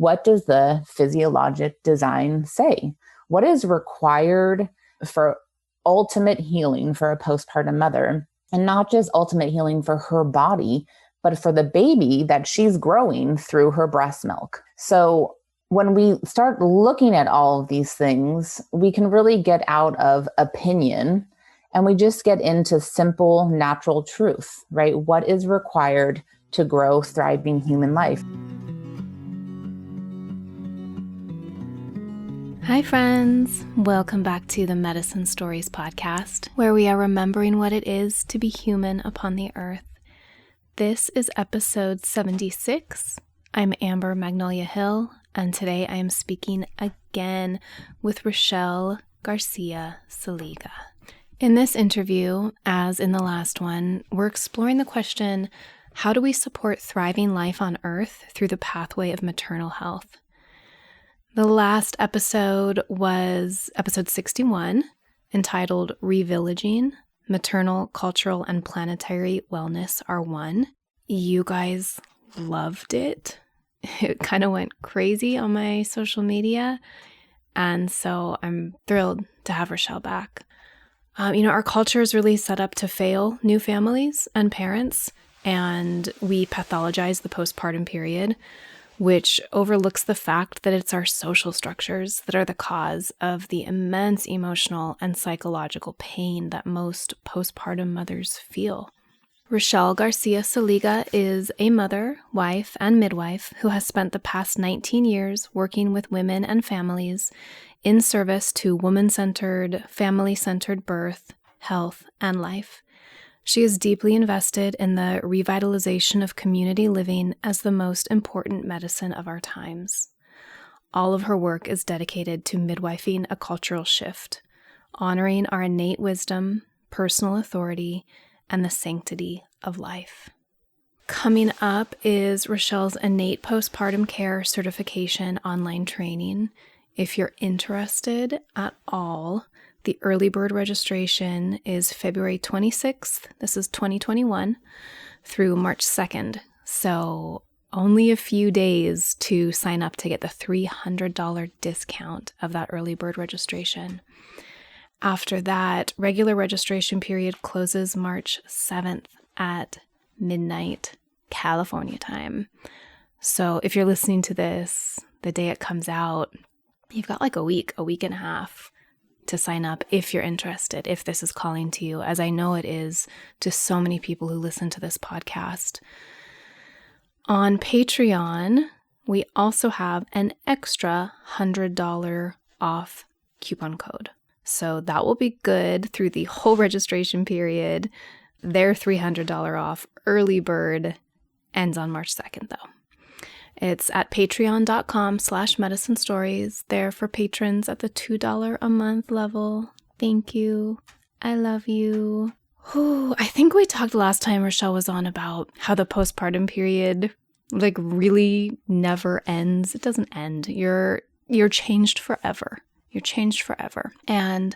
what does the physiologic design say? What is required for ultimate healing for a postpartum mother? And not just ultimate healing for her body, but for the baby that she's growing through her breast milk. So when we start looking at all of these things, we can really get out of opinion and we just get into simple, natural truth, right? What is required to grow thriving human life? Hi friends, welcome back to the Medicine Stories podcast, where we are remembering what it is to be human upon the earth. This is episode 76. I'm Amber Magnolia Hill, and today I am speaking again with Rachelle Garcia Seliga. In this interview, as in the last one, we're exploring the question, how do we support thriving life on earth through the pathway of maternal health? The last episode was episode 61, entitled Revillaging, Maternal, Cultural, and Planetary Wellness Are One. You guys loved it. It kind of went crazy on my social media, and so I'm thrilled to have Rachelle back. Our culture is really set up to fail new families and parents, and we pathologize the postpartum period, which overlooks the fact that it's our social structures that are the cause of the immense emotional and psychological pain that most postpartum mothers feel. Rachelle Garcia Seliga is a mother, wife, and midwife who has spent the past 19 years working with women and families in service to woman-centered, family-centered birth, health, and life. She is deeply invested in the revitalization of community living as the most important medicine of our times. All of her work is dedicated to midwifing a cultural shift, honoring our innate wisdom, personal authority, and the sanctity of life. Coming up is Rachelle's Innate Postpartum Care Certification online training. If you're interested at all, the early bird registration is February 26th, this is 2021, through March 2nd. So only a few days to sign up to get the $300 discount of that early bird registration. After that, regular registration period closes March 7th at midnight, California time. So if you're listening to this the day it comes out, you've got like a week and a half to sign up if you're interested, if this is calling to you, as I know it is to so many people who listen to this podcast. On Patreon, we also have an extra $100 off coupon code. So that will be good through the whole registration period. Their $300 off early bird ends on March 2nd, though. It's at patreon.com/medicine stories. There for patrons at the $2 a month level. Thank you. I love you. I think we talked last time Rachelle was on about how the postpartum period really never ends. It doesn't end. You're changed forever. You're changed forever. And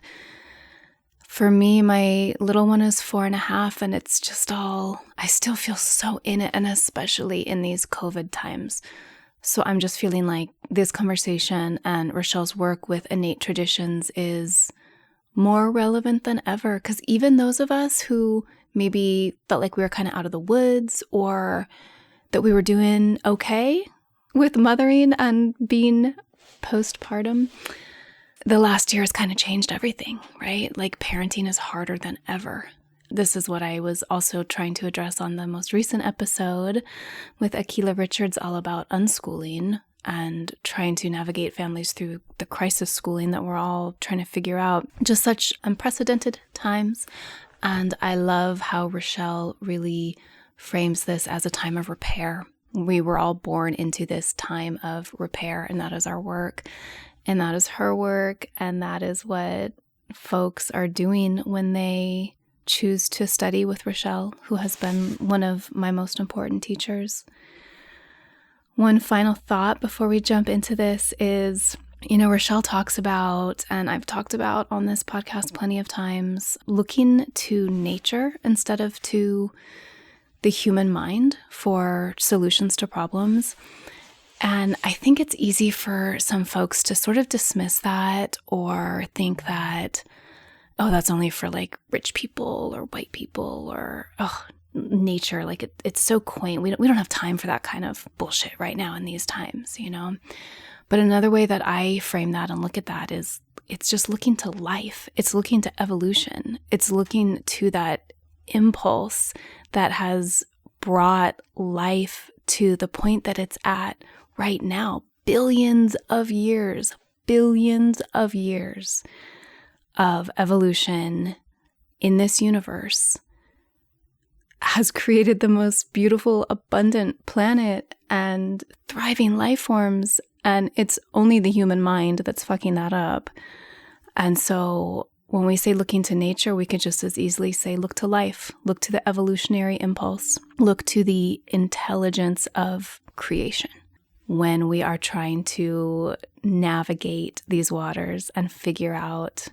for me, my little one is 4.5, and it's just I still feel so in it, and especially in these COVID times. So I'm just feeling like this conversation and Rachelle's work with innate traditions is more relevant than ever, because even those of us who maybe felt like we were kind of out of the woods or that we were doing okay with mothering and being postpartum, the last year has kind of changed everything, right? Like parenting is harder than ever. This is what I was also trying to address on the most recent episode with Akila Richards, all about unschooling and trying to navigate families through the crisis schooling that we're all trying to figure out. Just such unprecedented times. And I love how Rachelle really frames this as a time of repair. We were all born into this time of repair, and that is our work. And that is her work, and that is what folks are doing when they choose to study with Rachelle, who has been one of my most important teachers. One final thought before we jump into this is, Rachelle talks about, and I've talked about on this podcast plenty of times, looking to nature instead of to the human mind for solutions to problems. And I think it's easy for some folks to sort of dismiss that or think that, oh, that's only for like rich people or white people or, oh, nature. Like it's so quaint. We don't have time for that kind of bullshit right now in these times, you know? But another way that I frame that and look at that is it's just looking to life. It's looking to evolution. It's looking to that impulse that has brought life to the point that it's at right now. Billions of years of evolution in this universe has created the most beautiful, abundant planet and thriving life forms. And it's only the human mind that's fucking that up. And so when we say looking to nature, we could just as easily say look to life, look to the evolutionary impulse, look to the intelligence of creation when we are trying to navigate these waters and figure out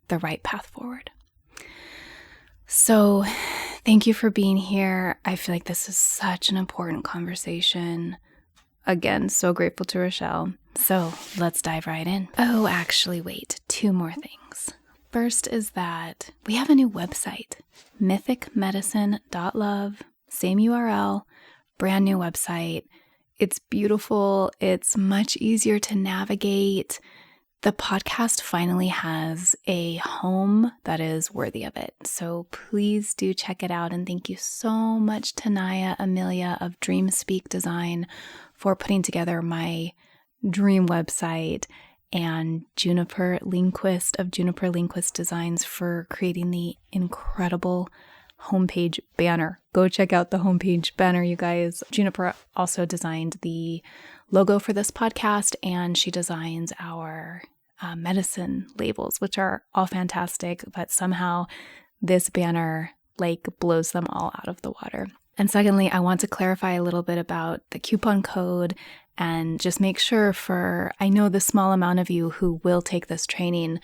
the right path forward. So thank you for being here. I feel like this is such an important conversation. Again, so grateful to Rachelle. So let's dive right in. Oh, actually, wait, 2 more things. First is that we have a new website, mythicmedicine.love, same URL, brand new website. It's beautiful. It's much easier to navigate. The podcast finally has a home that is worthy of it. So please do check it out. And thank you so much to Naya Amelia of Dream Speak Design for putting together my dream website, and Juniper Lindquist of Juniper Lindquist Designs for creating the incredible homepage banner. Go check out the homepage banner, you guys. Juniper also designed the logo for this podcast, and she designs our medicine labels, which are all fantastic, but somehow this banner like blows them all out of the water. And secondly, I want to clarify a little bit about the coupon code and just make sure I know the small amount of you who will take this training,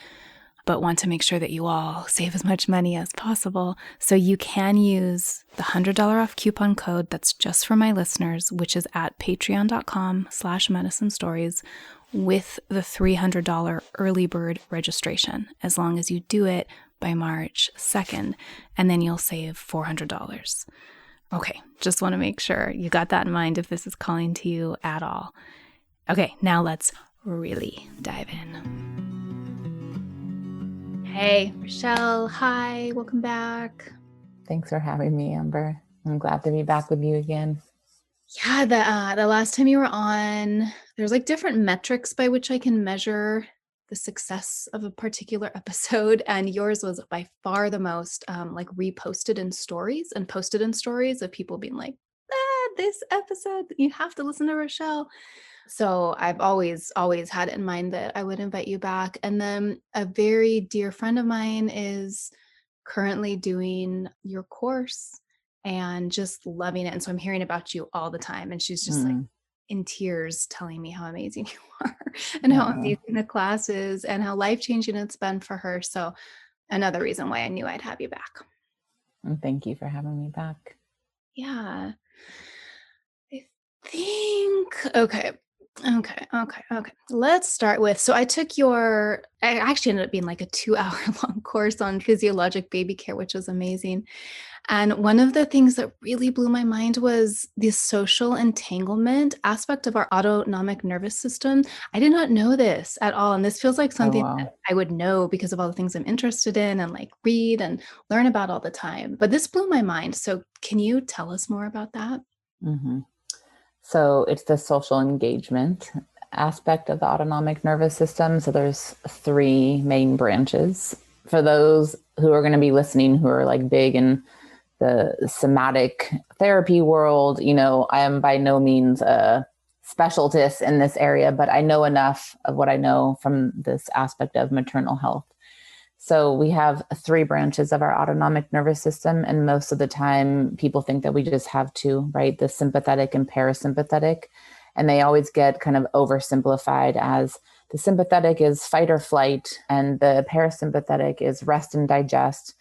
but want to make sure that you all save as much money as possible. So you can use the $100 off coupon code that's just for my listeners, which is at patreon.com/medicine stories with the $300 early bird registration, as long as you do it by March 2nd, and then you'll save $400. Okay, just want to make sure you got that in mind if this is calling to you at all. Okay, now let's really dive in. Hey, Rachelle. Hi, welcome back. Thanks for having me, Amber. I'm glad to be back with you again. Yeah, the last time you were on, there's like different metrics by which I can measure the success of a particular episode, and yours was by far the most like reposted in stories and posted in stories of people being like, this episode, you have to listen to Rachelle. So I've always had in mind that I would invite you back. And then a very dear friend of mine is currently doing your course and just loving it. And so I'm hearing about you all the time, and she's just like in tears telling me how amazing you are and how amazing the class is and how life-changing it's been for her. So another reason why I knew I'd have you back. Thank you for having me back. Yeah. I think, okay. Let's start with, so I actually ended up being like a 2-hour long course on physiologic baby care, which was amazing. And one of the things that really blew my mind was the social entanglement aspect of our autonomic nervous system. I did not know this at all. And this feels like something that I would know because of all the things I'm interested in and like read and learn about all the time. But this blew my mind. So can you tell us more about that? Mm-hmm. So it's the social engagement aspect of the autonomic nervous system. So there's 3 main branches. For those who are going to be listening, who are like big in the somatic therapy world, you know, I am by no means a specialist in this area, but I know enough of what I know from this aspect of maternal health. So we have 3 branches of our autonomic nervous system. And most of the time people think that we just have 2, right? The sympathetic and parasympathetic. And they always get kind of oversimplified as the sympathetic is fight or flight and the parasympathetic is rest and digest.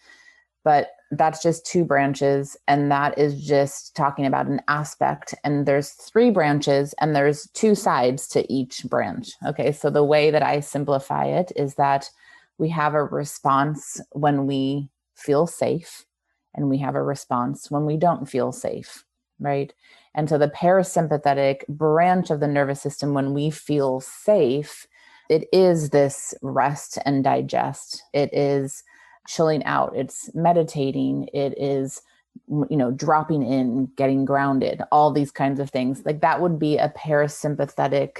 But That's just 2 branches. And that is just talking about an aspect. And there's 3 branches and there's 2 sides to each branch. Okay. So the way that I simplify it is that we have a response when we feel safe, and we have a response when we don't feel safe, right? And so the parasympathetic branch of the nervous system, when we feel safe, it is this rest and digest. It is chilling out. It's meditating. It is, dropping in, getting grounded, all these kinds of things. Like that would be a parasympathetic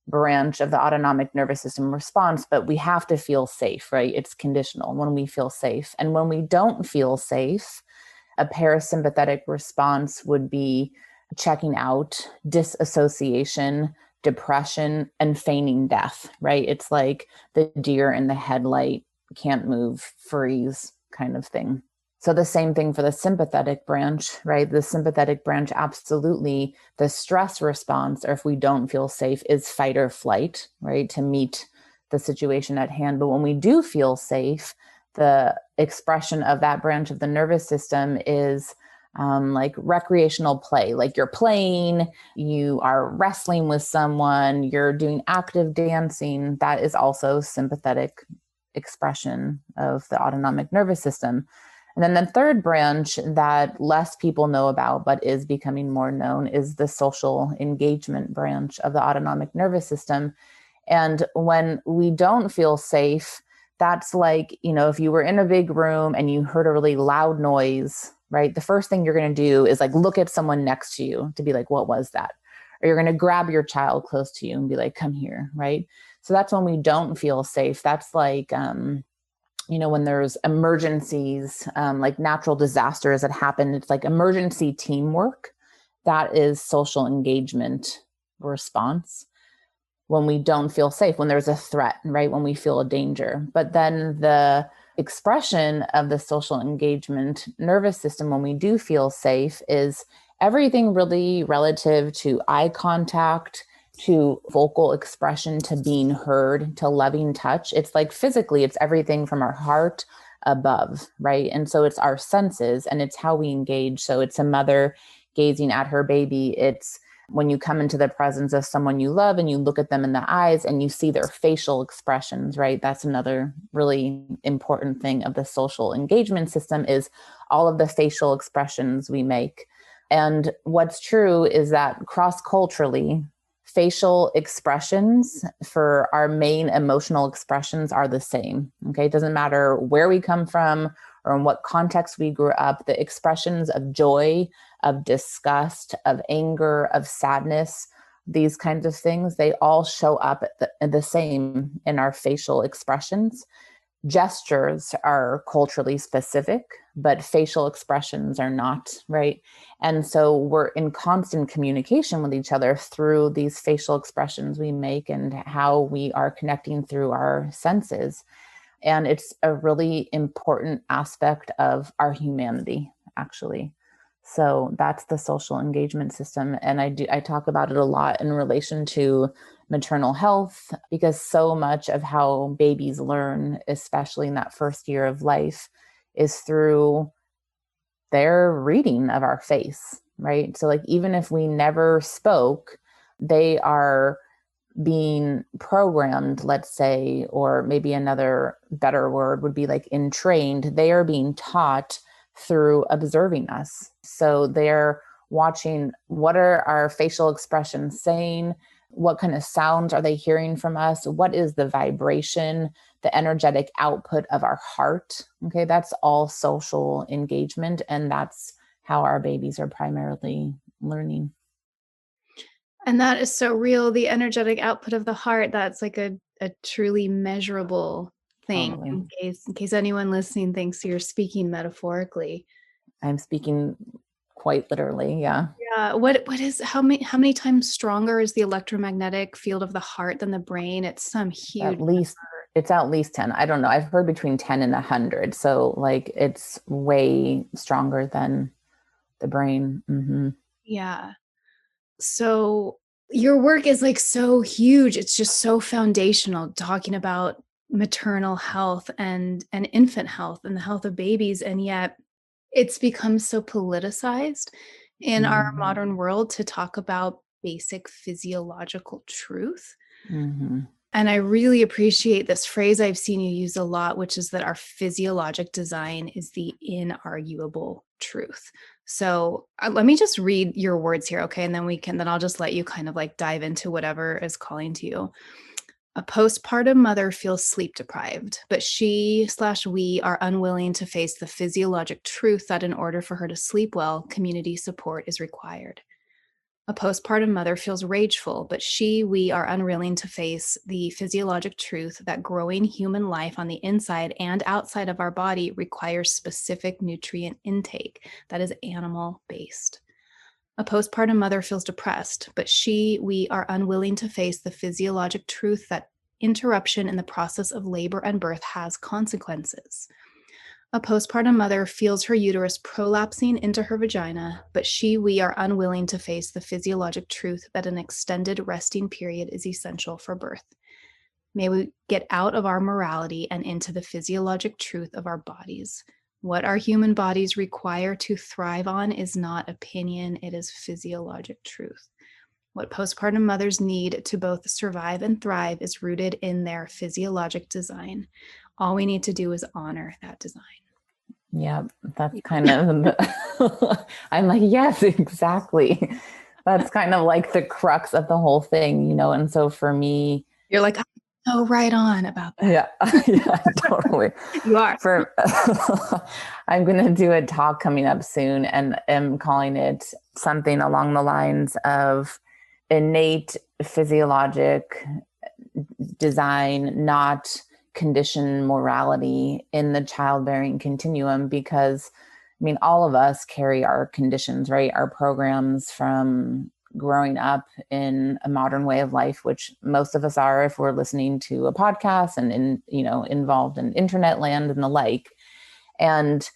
branch of the autonomic nervous system response, but we have to feel safe, right? It's conditional when we feel safe. And when we don't feel safe, a parasympathetic response would be checking out, disassociation, depression, and feigning death, right? It's like the deer in the headlight, can't move, freeze kind of thing. So the same thing for the sympathetic branch, right? The sympathetic branch, absolutely. The stress response, or if we don't feel safe, is fight or flight, right? To meet the situation at hand. But when we do feel safe, the expression of that branch of the nervous system is like recreational play. Like you're playing, you are wrestling with someone, you're doing active dancing. That is also sympathetic expression of the autonomic nervous system. And then the third branch that less people know about, but is becoming more known, is the social engagement branch of the autonomic nervous system. And when we don't feel safe, that's like, if you were in a big room and you heard a really loud noise, right? The first thing you're going to do is like look at someone next to you to be like, what was that? Or you're going to grab your child close to you and be like, come here, right? So that's when we don't feel safe. That's like, when there's emergencies, like natural disasters that happen, it's like emergency teamwork. That is social engagement response. When we don't feel safe, when there's a threat, right? When we feel a danger. But then the expression of the social engagement nervous system when we do feel safe is everything really relative to eye contact, to vocal expression, to being heard, to loving touch. It's like physically, it's everything from our heart above, right? And so it's our senses and it's how we engage. So it's a mother gazing at her baby. It's when you come into the presence of someone you love and you look at them in the eyes and you see their facial expressions, right? That's another really important thing of the social engagement system is all of the facial expressions we make. And what's true is that cross-culturally, facial expressions for our main emotional expressions are the same. Okay. It doesn't matter where we come from or in what context we grew up. The expressions of joy, of disgust, of anger, of sadness, these kinds of things, they all show up at the same in our facial expressions. Gestures are culturally specific, but facial expressions are not, right? And so we're in constant communication with each other through these facial expressions we make and how we are connecting through our senses. And it's a really important aspect of our humanity, actually. So that's the social engagement system. And I talk about it a lot in relation to maternal health, because so much of how babies learn, especially in that first year of life, is through their reading of our face, right? So like, even if we never spoke, they are being programmed, let's say, or maybe another better word would be like entrained. They are being taught through observing us. So they're watching, what are our facial expressions saying? What kind of sounds are they hearing from us? What is the vibration, the energetic output of our heart? Okay, that's all social engagement. And that's how our babies are primarily learning. And that is so real. The energetic output of the heart, that's like a truly measurable thing. Totally. In case anyone listening thinks you're speaking metaphorically. I'm speaking quite literally. Yeah. Yeah. What is how many times stronger is the electromagnetic field of the heart than the brain? It's some huge It's at least 10. I don't know. I've heard between 10 and 100. So like it's way stronger than the brain. Mm-hmm. Yeah. So your work is like so huge. It's just so foundational, talking about maternal health and infant health and the health of babies. And yet It's become so politicized in our Mm-hmm. modern world to talk about basic physiological truth. Mm-hmm. And I really appreciate this phrase I've seen you use a lot, which is that our physiologic design is the inarguable truth. So let me just read your words here, okay? And then I'll just let you kind of like dive into whatever is calling to you. A postpartum mother feels sleep deprived, but she/we are unwilling to face the physiologic truth that in order for her to sleep well, community support is required. A postpartum mother feels rageful, but we are unwilling to face the physiologic truth that growing human life on the inside and outside of our body requires specific nutrient intake that is animal based. A postpartum mother feels depressed, but we are unwilling to face the physiologic truth that interruption in the process of labor and birth has consequences. A postpartum mother feels her uterus prolapsing into her vagina, but we are unwilling to face the physiologic truth that an extended resting period is essential for birth. May we get out of our morality and into the physiologic truth of our bodies. What our human bodies require to thrive on is not opinion, it is physiologic truth. What postpartum mothers need to both survive and thrive is rooted in their physiologic design. All we need to do is honor that design. Yeah, that's kind of, I'm like, yes, exactly. That's kind of like the crux of the whole thing, And so for me, you're like, I'm so right on about that. Yeah, totally. You are. I'm going to do a talk coming up soon and am calling it something along the lines of innate physiologic design, not conditioned morality in the childbearing continuum, because all of us carry our conditions, right? Our programs from growing up in a modern way of life, which most of us are if we're listening to a podcast and involved in internet land and the like. And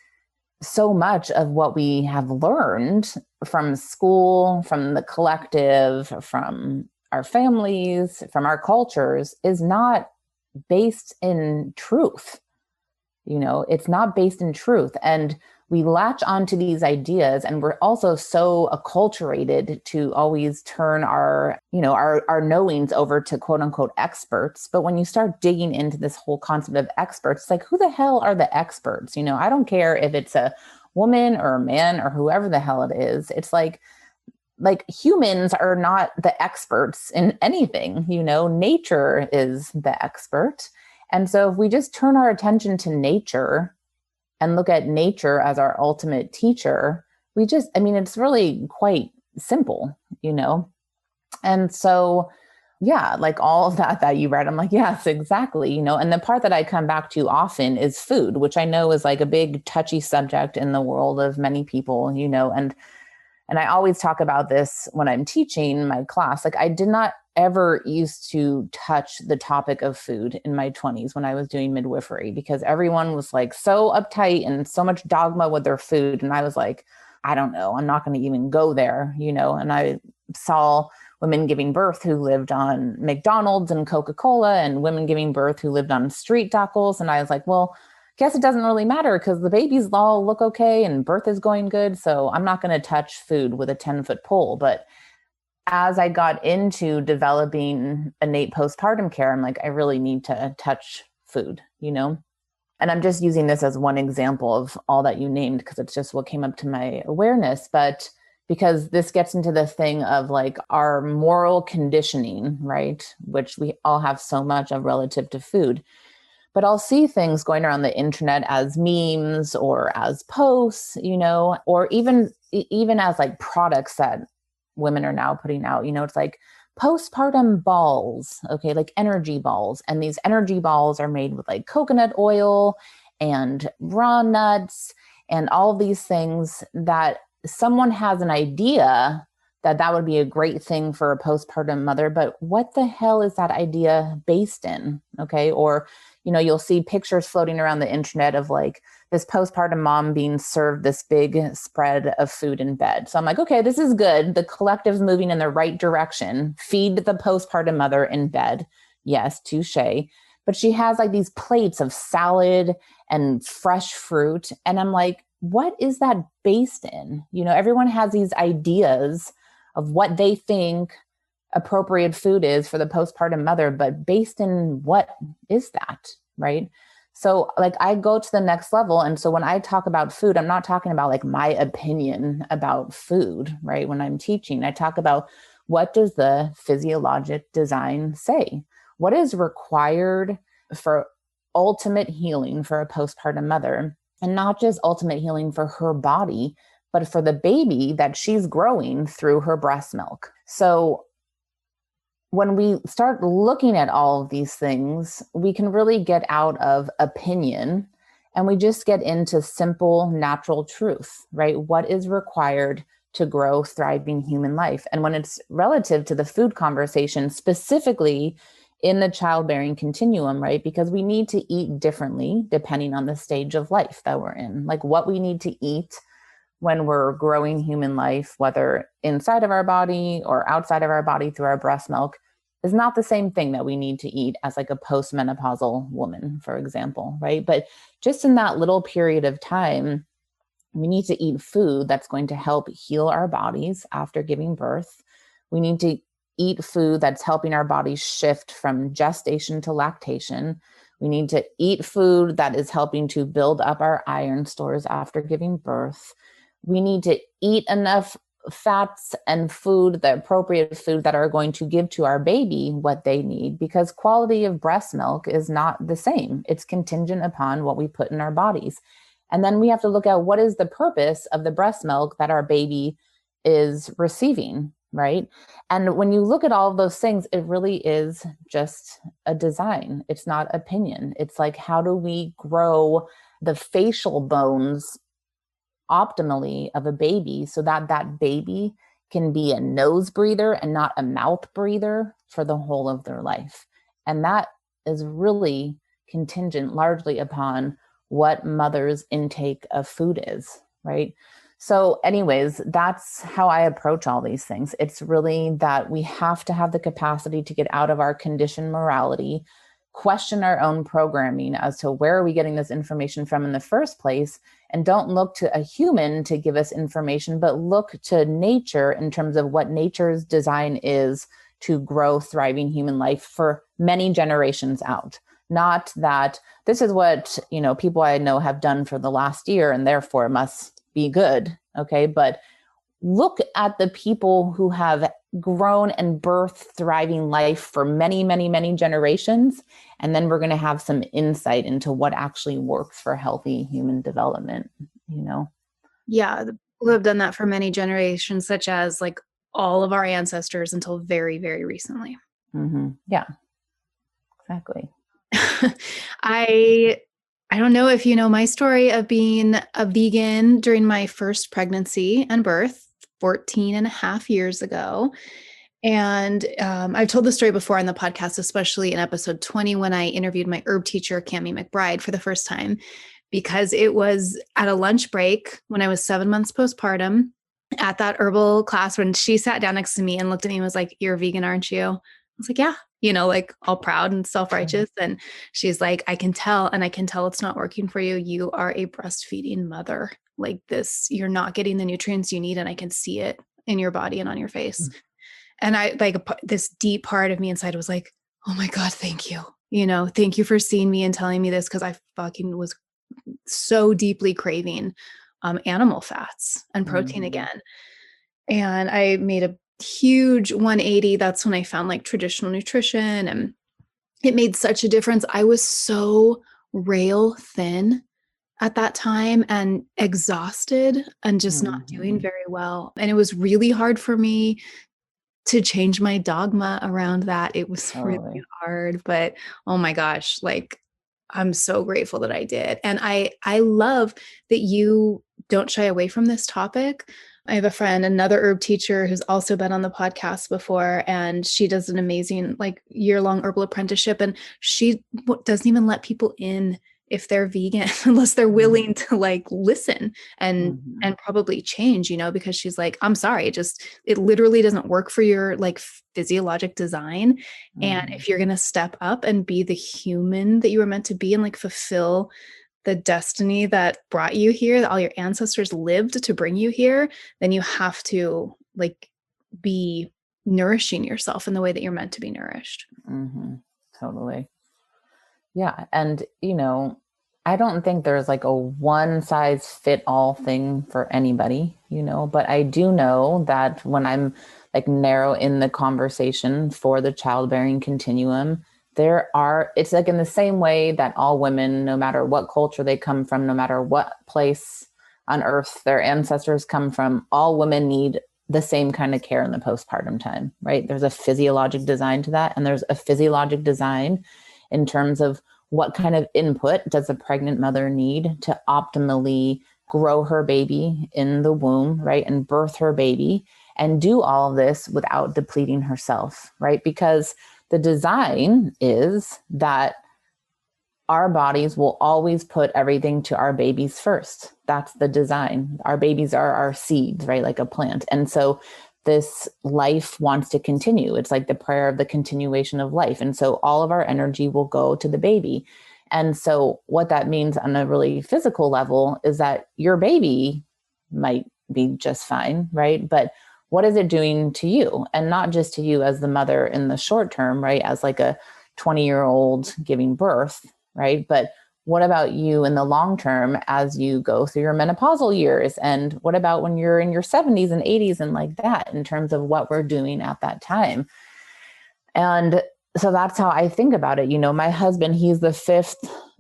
so much of what we have learned from school, from the collective, from our families, from our cultures is not based in truth. It's not based in truth. And we latch onto these ideas, and we're also so acculturated to always turn our knowings over to quote unquote experts. But when you start digging into this whole concept of experts, it's like, who the hell are the experts? I don't care if it's a woman or a man or whoever the hell it is. It's like humans are not the experts in anything, nature is the expert. And so if we just turn our attention to nature and look at nature as our ultimate teacher, it's really quite simple, And so, yeah, like all of that you read, I'm like, yes, exactly, And the part that I come back to often is food, which I know is like a big touchy subject in the world of many people, and I always talk about this when I'm teaching my class. Like, I did not ever used to touch the topic of food in my 20s when I was doing midwifery, because everyone was like so uptight and so much dogma with their food. And I was like, I don't know, I'm not going to even go there, And I saw women giving birth who lived on McDonald's and Coca-Cola, and women giving birth who lived on street tacos. And I was like, well, guess it doesn't really matter because the babies all look okay and birth is going good. So I'm not going to touch food with a 10-foot pole. But as I got into developing innate postpartum care, I'm like, I really need to touch food, And I'm just using this as one example of all that you named, because it's just what came up to my awareness. But because this gets into the thing of like our moral conditioning, right? Which we all have so much of relative to food. But I'll see things going around the internet as memes or as posts, or even as like products that women are now putting out. It's like postpartum balls, okay, like energy balls. And these energy balls are made with like coconut oil and raw nuts and all of these things that someone has an idea that would be a great thing for a postpartum mother. But what the hell is that idea based in? Okay. Or, you'll see pictures floating around the internet of like this postpartum mom being served this big spread of food in bed. So I'm like, okay, this is good. The collective's moving in the right direction. Feed the postpartum mother in bed. Yes, touche. But she has like these plates of salad and fresh fruit. And I'm like, what is that based in? Everyone has these ideas of what they think appropriate food is for the postpartum mother, but based in what is that, right? So like I go to the next level. And so when I talk about food, I'm not talking about like my opinion about food, right? When I'm teaching, I talk about what does the physiologic design say? What is required for ultimate healing for a postpartum mother? And not just ultimate healing for her body, but for the baby that she's growing through her breast milk. So when we start looking at all of these things, we can really get out of opinion and we just get into simple, natural truth, right? What is required to grow thriving human life? And when it's relative to the food conversation, specifically in the childbearing continuum, right? Because we need to eat differently depending on the stage of life that we're in, like what we need to eat when we're growing human life, whether inside of our body or outside of our body through our breast milk, is not the same thing that we need to eat as like a postmenopausal woman, for example, right? But just in that little period of time, we need to eat food that's going to help heal our bodies after giving birth. We need to eat food that's helping our bodies shift from gestation to lactation. We need to eat food that is helping to build up our iron stores after giving birth. We need to eat enough fats and food, the appropriate food that are going to give to our baby what they need, because quality of breast milk is not the same. It's contingent upon what we put in our bodies. And then we have to look at what is the purpose of the breast milk that our baby is receiving, right? And when you look at all of those things, it really is just a design. It's not opinion. It's like, how do we grow the facial bones optimally of a baby so that that baby can be a nose breather and not a mouth breather for the whole of their life. And that is really contingent largely upon what mother's intake of food is, right? So anyways, that's how I approach all these things. It's really that we have to have the capacity to get out of our conditioned morality, question our own programming as to where are we getting this information from in the first place, and don't look to a human to give us information, but look to nature in terms of what nature's design is to grow thriving human life for many generations out. Not that this is what, people I know have done for the last year and therefore must be good. Okay. But look at the people who have grown and birthed thriving life for many, many, many generations. And then we're going to have some insight into what actually works for healthy human development, Yeah. The people who have done that for many generations, such as like all of our ancestors until very, very recently. Mm-hmm. Yeah, exactly. I don't know if you know my story of being a vegan during my first pregnancy and birth 14 and a half years ago. And I've told the story before on the podcast, especially in episode 20, when I interviewed my herb teacher, Cammie McBride, for the first time, because it was at a lunch break when I was 7 months postpartum at that herbal class when she sat down next to me and looked at me and was like, "You're a vegan, aren't you?" I was like, "Yeah," like all proud and self-righteous. And she's like, "I can tell, and I can tell it's not working for you. You are a breastfeeding mother. Like this, you're not getting the nutrients you need, and I can see it in your body and on your face." And I this deep part of me inside was like, "Oh my God, thank you. Thank you for seeing me and telling me this, because I fucking was so deeply craving animal fats and protein again." And I made a huge 180. That's when I found like traditional nutrition, and it made such a difference. I was so rail thin at that time and exhausted and just not doing very well. And it was really hard for me to change my dogma around that. It was really hard, but oh my gosh, like I'm so grateful that I did. And I love that you don't shy away from this topic. I have a friend, another herb teacher, who's also been on the podcast before, and she does an amazing like year-long herbal apprenticeship. And she doesn't even let people in if they're vegan unless they're willing to like listen and probably change, because she's like, "I'm sorry, it literally doesn't work for your like physiologic design. And if you're going to step up and be the human that you were meant to be and like fulfill the destiny that brought you here, that all your ancestors lived to bring you here, then you have to like be nourishing yourself in the way that you're meant to be nourished. Mm-hmm. Totally. Yeah. And, I don't think there's like a one size fit all thing for anybody, but I do know that when I'm like narrow in the conversation for the childbearing continuum, it's like in the same way that all women, no matter what culture they come from, no matter what place on earth their ancestors come from, all women need the same kind of care in the postpartum time, right? There's a physiologic design to that. And there's a physiologic design in terms of what kind of input does a pregnant mother need to optimally grow her baby in the womb, right? And birth her baby and do all of this without depleting herself, right? Because the design is that our bodies will always put everything to our babies first. That's the design. Our babies are our seeds, right? Like a plant. And so this life wants to continue. It's like the prayer of the continuation of life. And so all of our energy will go to the baby. And so what that means on a really physical level is that your baby might be just fine, right? But what is it doing to you? And not just to you as the mother in the short term, right? As like a 20-year-old giving birth, right? But what about you in the long term as you go through your menopausal years? And what about when you're in your 70s and 80s and like that, in terms of what we're doing at that time? And so that's how I think about it. My husband, he's the fifth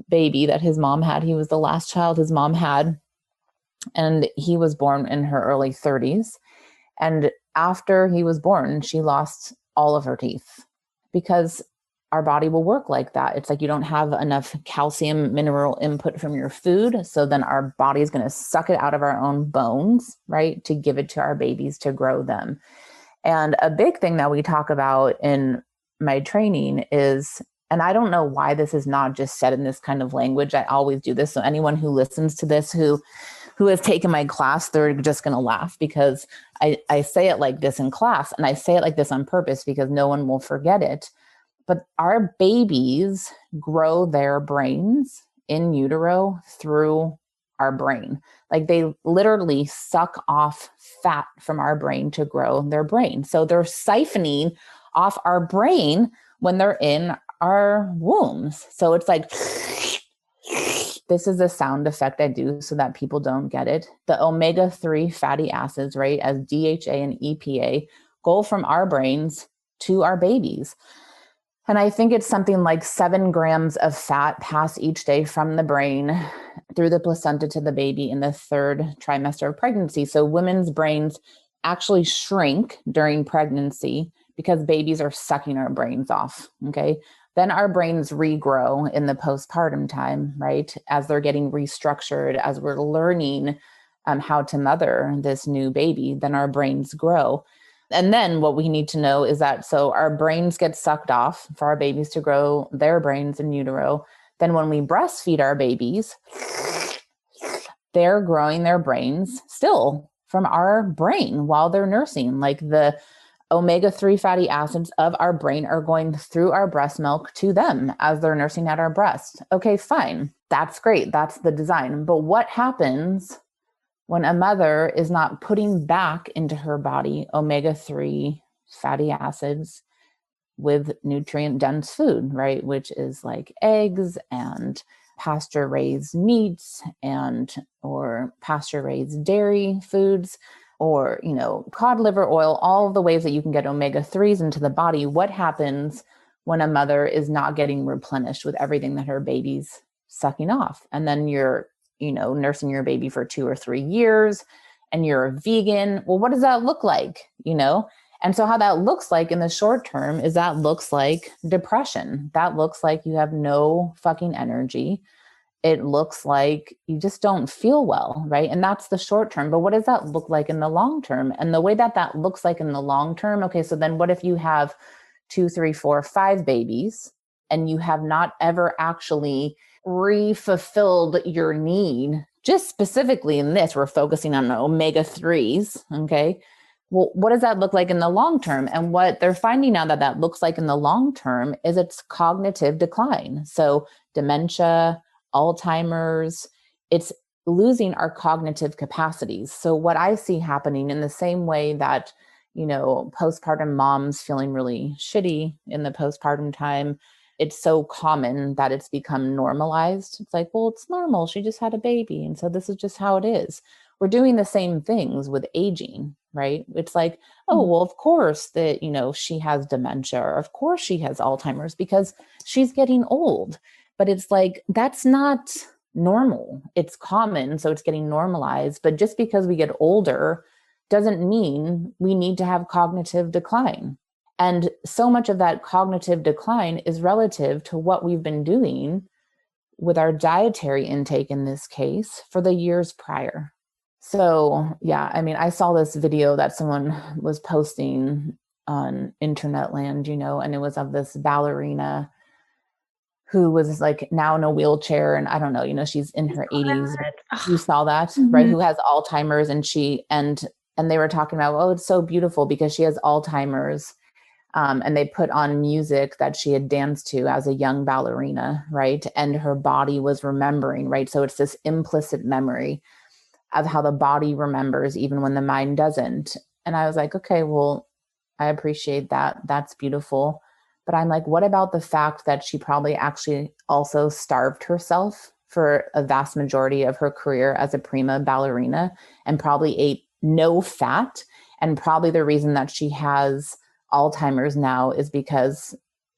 baby that his mom had. He was the last child his mom had. And he was born in her early 30s. And after he was born, she lost all of her teeth because our body will work like that. It's like you don't have enough calcium mineral input from your food. So then our body is going to suck it out of our own bones, right? To give it to our babies to grow them. And a big thing that we talk about in my training is, and I don't know why this is not just said in this kind of language. I always do this. So anyone who listens to this, who has taken my class, they're just going to laugh because I say it like this in class, and I say it like this on purpose because no one will forget it. But our babies grow their brains in utero through our brain. Like they literally suck off fat from our brain to grow their brain. So they're siphoning off our brain when they're in our wombs. So it's like, this is a sound effect I do so that people don't get it. The omega-3 fatty acids, right, as DHA and EPA, go from our brains to our babies. And I think it's something like 7 grams of fat pass each day from the brain through the placenta to the baby in the 3rd trimester of pregnancy. So women's brains actually shrink during pregnancy because babies are sucking our brains off. Okay. Then our brains regrow in the postpartum time, right? As they're getting restructured, as we're learning how to mother this new baby, then our brains grow. And then what we need to know is that, so our brains get sucked off for our babies to grow their brains in utero. Then when we breastfeed our babies, they're growing their brains still from our brain while they're nursing. Like the omega-3 fatty acids of our brain are going through our breast milk to them as they're nursing at our breast. Okay, fine. That's great. That's the design. But what happens when a mother is not putting back into her body omega-3 fatty acids with nutrient-dense food, right? Which is like eggs and pasture-raised meats or pasture-raised dairy foods, or, cod liver oil, all of the ways that you can get omega-3s into the body. What happens when a mother is not getting replenished with everything that her baby's sucking off? And then you're nursing your baby for 2 or 3 years and you're a vegan. Well, what does that look like? And so how that looks like in the short term is that looks like depression. That looks like you have no fucking energy. It looks like you just don't feel well, right? And that's the short term. But what does that look like in the long term? And the way that looks like in the long term, okay, so then what if you have 2, 3, 4, 5 babies and you have not ever actually re-fulfilled your need? Just specifically in this, we're focusing on omega-3s, okay? Well, what does that look like in the long term? And what they're finding now that looks like in the long term is it's cognitive decline. So dementia, Alzheimer's. It's losing our cognitive capacities. So what I see happening in the same way that, postpartum moms feeling really shitty in the postpartum time, it's so common that it's become normalized. It's like, well, it's normal. She just had a baby. And so this is just how it is. We're doing the same things with aging, right? It's like, oh, well, of course that, she has dementia, or of course she has Alzheimer's because she's getting old. But it's like, that's not normal. It's common. So it's getting normalized. But just because we get older doesn't mean we need to have cognitive decline. And so much of that cognitive decline is relative to what we've been doing with our dietary intake in this case for the years prior. So, yeah, I saw this video that someone was posting on internet land, and it was of this ballerina who was like now in a wheelchair. And I don't know, she's in her 80s. You saw that, right? Who has Alzheimer's, and they were talking about, oh, it's so beautiful because she has Alzheimer's. And they put on music that she had danced to as a young ballerina, right? And her body was remembering, right? So it's this implicit memory of how the body remembers even when the mind doesn't. And I was like, okay, well, I appreciate that. That's beautiful. But I'm like, what about the fact that she probably actually also starved herself for a vast majority of her career as a prima ballerina and probably ate no fat? And probably the reason that she has Alzheimer's now is because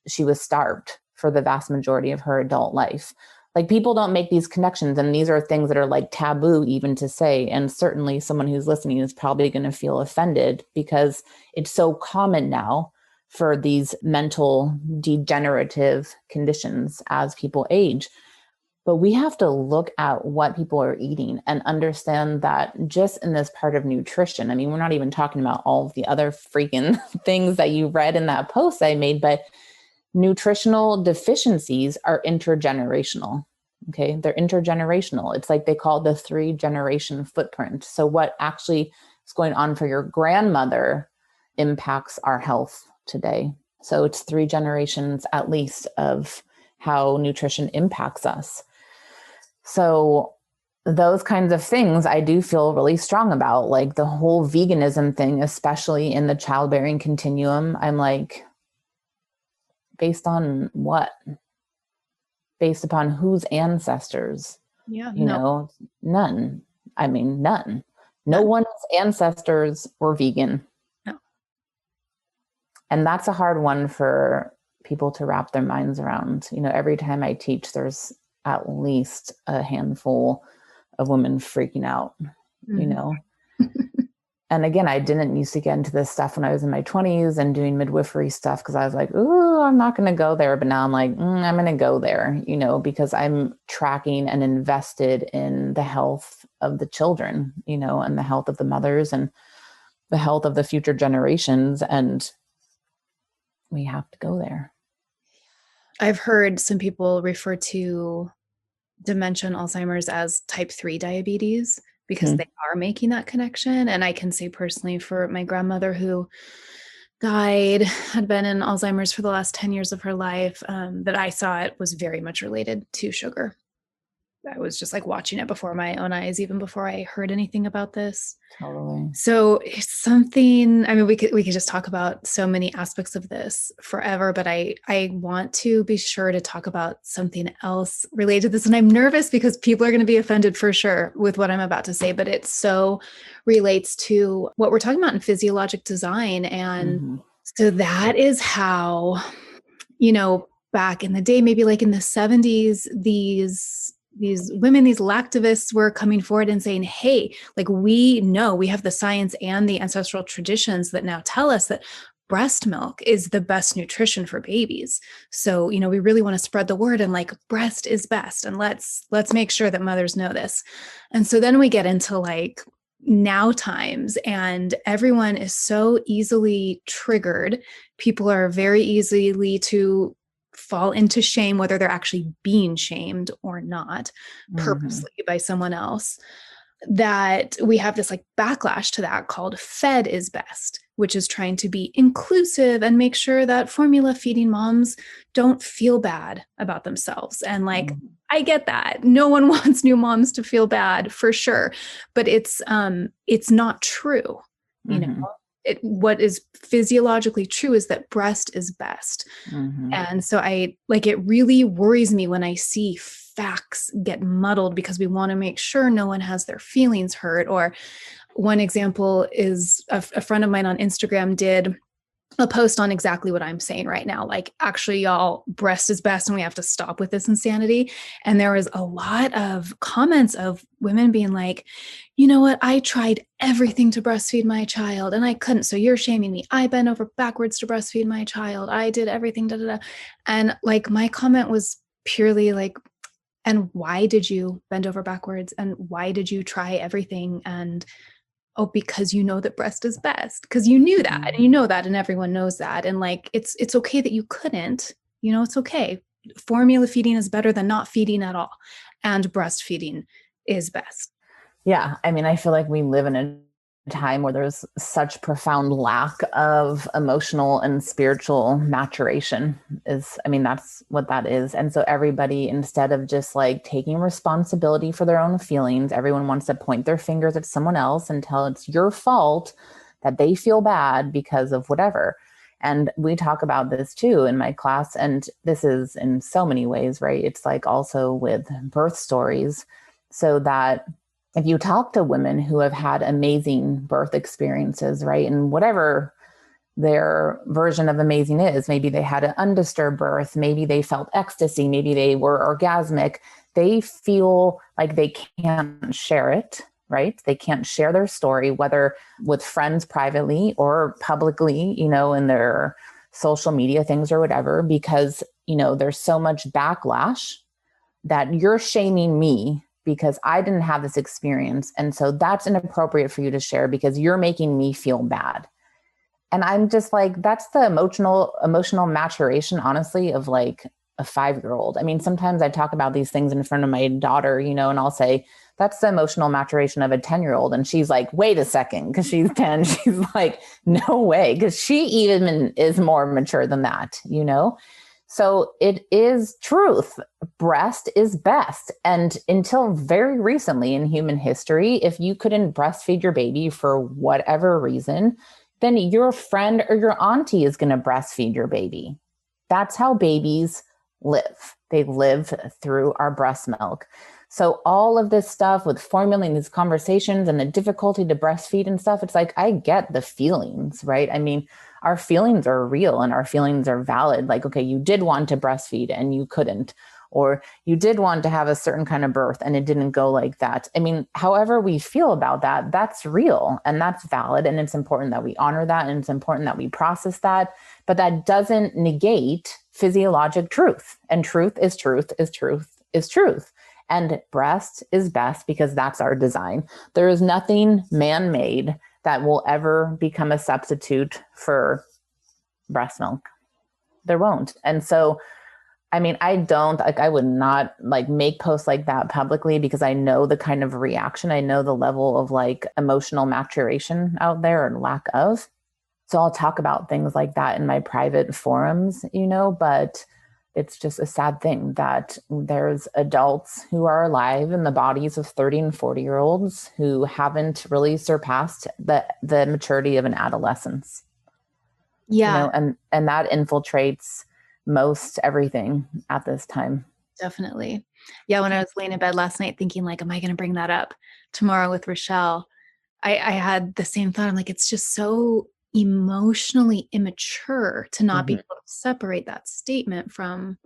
she was starved for the vast majority of her adult life. Like, people don't make these connections, and these are things that are like taboo even to say. And certainly someone who's listening is probably going to feel offended because it's so common now for these mental degenerative conditions as people age. But we have to look at what people are eating and understand that just in this part of nutrition, we're not even talking about all of the other freaking things that you read in that post I made, but nutritional deficiencies are intergenerational. Okay. They're intergenerational. It's like they call it the 3-generation footprint. So what actually is going on for your grandmother impacts our health today. So it's 3 generations at least of how nutrition impacts us. So those kinds of things I do feel really strong about, like the whole veganism thing, especially in the childbearing continuum. I'm like, based on what? Based upon whose ancestors? Yeah. None. None. No one's ancestors were vegan. No. And that's a hard one for people to wrap their minds around. Every time I teach, there's at least a handful of women freaking out, And again, I didn't used to get into this stuff when I was in my 20s and doing midwifery stuff because I was like, ooh, I'm not going to go there. But now I'm like, I'm going to go there, because I'm tracking and invested in the health of the children, and the health of the mothers and the health of the future generations. And we have to go there. I've heard some people refer to dementia and Alzheimer's as type 3 diabetes because they are making that connection. And I can say personally for my grandmother who died, had been in Alzheimer's for the last 10 years of her life, that I saw it was very much related to sugar. I was just like watching it before my own eyes, even before I heard anything about this. Totally. So it's something, we could just talk about so many aspects of this forever, but I want to be sure to talk about something else related to this. And I'm nervous because people are going to be offended for sure with what I'm about to say, but it so relates to what we're talking about in physiologic design. And so that is how, back in the day, maybe like in the 70s, these women, these lactivists were coming forward and saying, hey, like we know we have the science and the ancestral traditions that now tell us that breast milk is the best nutrition for babies. So, we really want to spread the word and like breast is best. And let's make sure that mothers know this. And so then we get into like now times and everyone is so easily triggered. People are very easily to fall into shame, whether they're actually being shamed or not purposely by someone else, that we have this like backlash to that called fed is best, which is trying to be inclusive and make sure that formula feeding moms don't feel bad about themselves. And like, I get that. No one wants new moms to feel bad, for sure. But it's not true. You know, what is physiologically true is that breast is best. And so it really worries me when I see facts get muddled because we want to make sure no one has their feelings hurt. Or one example is a friend of mine on Instagram did a post on exactly what I'm saying right now. Like, actually, y'all, breast is best and we have to stop with this insanity. And there was a lot of comments of women being like, you know what? I tried everything to breastfeed my child and I couldn't. So you're shaming me. I bent over backwards to breastfeed my child. I did everything. Da, da, da. And like, my comment was purely like, and why did you bend over backwards? And why did you try everything? And oh, because you know that breast is best, because you knew that and you know that and everyone knows that. And like, it's okay that you couldn't, it's okay. Formula feeding is better than not feeding at all. And breastfeeding is best. Yeah. I mean, I feel like we live in a time where there's such profound lack of emotional and spiritual maturation that's what that is. And so everybody, instead of just like taking responsibility for their own feelings, everyone wants to point their fingers at someone else and tell it's your fault that they feel bad because of whatever. And we talk about this too in my class. And this is in so many ways, right? It's like also with birth stories, so that if you talk to women who have had amazing birth experiences, right, and whatever their version of amazing is, maybe they had an undisturbed birth, maybe they felt ecstasy, maybe they were orgasmic, they feel like they can't share it, right? They can't share their story, whether with friends privately or publicly, in their social media things or whatever, because, there's so much backlash that you're shaming me because I didn't have this experience. And so that's inappropriate for you to share because you're making me feel bad. And I'm just like, that's the emotional maturation, honestly, of like a 5-year-old. I mean, sometimes I talk about these things in front of my daughter, and I'll say, that's the emotional maturation of a 10-year-old. And she's like, wait a second, because she's 10. She's like, no way, because she even is more mature than that, So it is truth. Breast is best. And until very recently in human history, if you couldn't breastfeed your baby for whatever reason, then your friend or your auntie is going to breastfeed your baby. That's how babies live. They live through our breast milk. So all of this stuff with formulating these conversations and the difficulty to breastfeed and stuff, it's like, I get the feelings, right? I mean, our feelings are real and our feelings are valid. Like, okay, you did want to breastfeed and you couldn't, or you did want to have a certain kind of birth and it didn't go like that. I mean, however we feel about that, that's real and that's valid. And it's important that we honor that. And it's important that we process that, but that doesn't negate physiologic truth. And truth is truth is truth is truth. And breast is best because that's our design. There is nothing man-made that will ever become a substitute for breast milk. There won't. And so, I mean, I would not like make posts like that publicly because I know the kind of reaction, I know the level of like emotional maturation out there and lack of. So I'll talk about things like that in my private forums, but it's just a sad thing that there's adults who are alive in the bodies of 30 and 40-year-olds who haven't really surpassed the maturity of an adolescence. Yeah. And that infiltrates most everything at this time. Definitely. Yeah. When I was laying in bed last night thinking like, am I going to bring that up tomorrow with Rachelle? I had the same thought. I'm like, it's just so emotionally immature to not be able to separate that statement from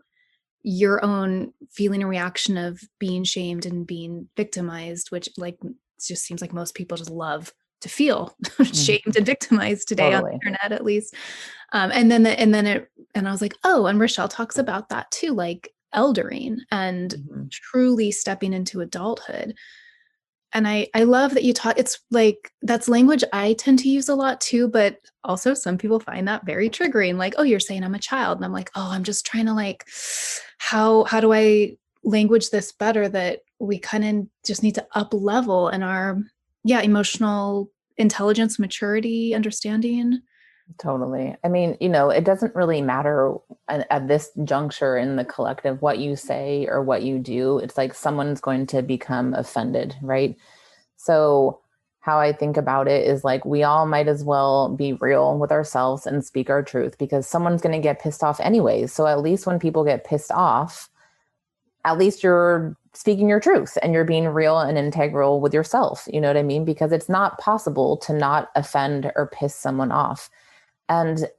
your own feeling and reaction of being shamed and being victimized, which like it just seems like most people just love to feel shamed and victimized today on the internet, at least. And I was like, oh, and Rachelle talks about that too, like eldering and truly stepping into adulthood. And I love that you talk, it's like, that's language I tend to use a lot too, but also some people find that very triggering. Like, oh, you're saying I'm a child. And I'm like, oh, I'm just trying to like, how do I language this better that we kind of just need to up level in our, emotional intelligence, maturity, understanding. Totally. I mean, it doesn't really matter at this juncture in the collective what you say or what you do. It's like someone's going to become offended, right? So, how I think about it is like we all might as well be real with ourselves and speak our truth because someone's going to get pissed off anyways. So, at least when people get pissed off, at least you're speaking your truth and you're being real and integral with yourself. You know what I mean? Because it's not possible to not offend or piss someone off. And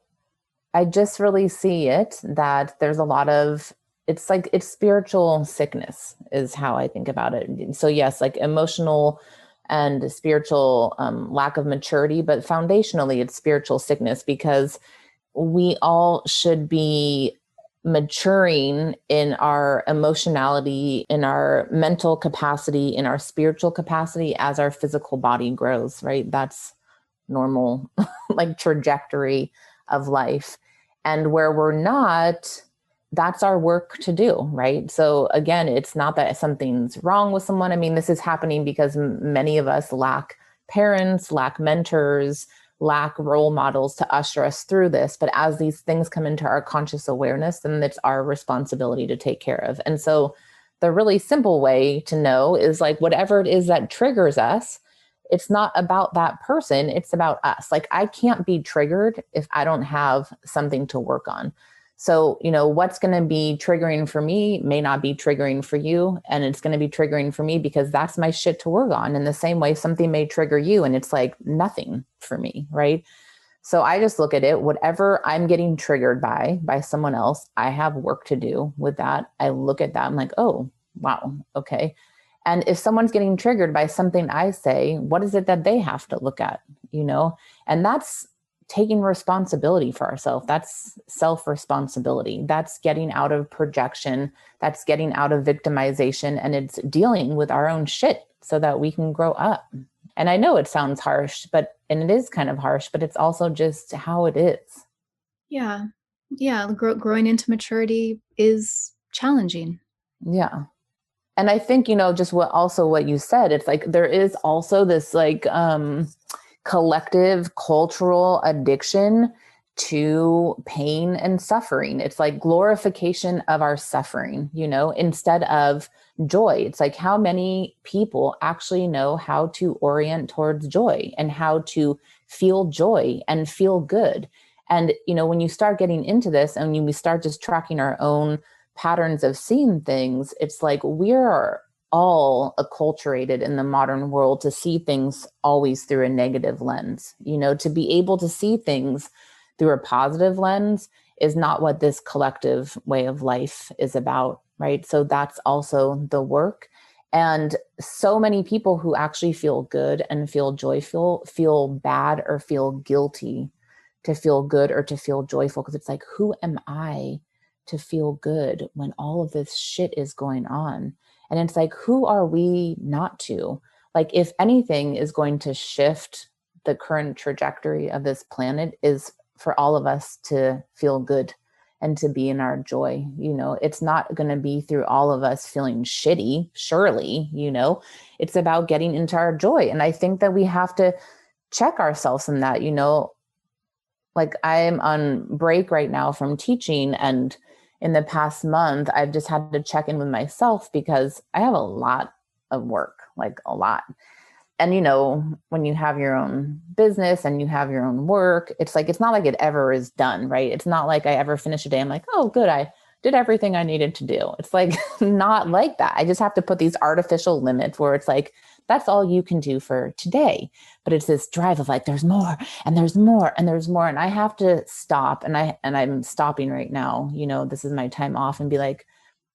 I just really see it that there's a lot of, it's like, it's spiritual sickness is how I think about it. So yes, like emotional and spiritual lack of maturity, but foundationally it's spiritual sickness because we all should be maturing in our emotionality, in our mental capacity, in our spiritual capacity as our physical body grows, right? That's normal like trajectory of life. And where we're not, that's our work to do, right? So again, it's not that something's wrong with someone. I mean, this is happening because many of us lack parents, lack mentors, lack role models to usher us through this. But as these things come into our conscious awareness, then it's our responsibility to take care of. And so the really simple way to know is like whatever it is that triggers us, it's not about that person, it's about us. Like I can't be triggered if I don't have something to work on. So, what's going to be triggering for me may not be triggering for you. And it's going to be triggering for me because that's my shit to work on. In the same way, something may trigger you and it's like nothing for me, right? So I just look at it, whatever I'm getting triggered by someone else, I have work to do with that. I look at that, I'm like, oh, wow, okay. And if someone's getting triggered by something I say, what is it that they have to look at, And that's taking responsibility for ourselves. That's self-responsibility. That's getting out of projection. That's getting out of victimization. And it's dealing with our own shit so that we can grow up. And I know it sounds harsh, and it is kind of harsh, but it's also just how it is. Yeah. Yeah. Growing into maturity is challenging. Yeah. And I think, just what you said, it's like, there is also this like, collective cultural addiction to pain and suffering. It's like glorification of our suffering, instead of joy. It's like how many people actually know how to orient towards joy and how to feel joy and feel good. And, when you start getting into this and we start just tracking our own patterns of seeing things, it's like we're all acculturated in the modern world to see things always through a negative lens. To be able to see things through a positive lens is not what this collective way of life is about, right? So that's also the work. And so many people who actually feel good and feel joyful feel bad or feel guilty to feel good or to feel joyful, because it's like, who am I to feel good when all of this shit is going on? And it's like, who are we not to? Like, if anything is going to shift the current trajectory of this planet, is for all of us to feel good and to be in our joy. It's not going to be through all of us feeling shitty, surely, it's about getting into our joy. And I think that we have to check ourselves in that, like I'm on break right now from teaching, and in the past month, I've just had to check in with myself because I have a lot of work, like a lot. And, when you have your own business and you have your own work, it's like, it's not like it ever is done, right? It's not like I ever finish a day. I'm like, oh, good. I did everything I needed to do. It's like, not like that. I just have to put these artificial limits where it's like, that's all you can do for today. But it's this drive of like, there's more and there's more and there's more. And I have to stop. And I'm stopping right now. This is my time off, and be like,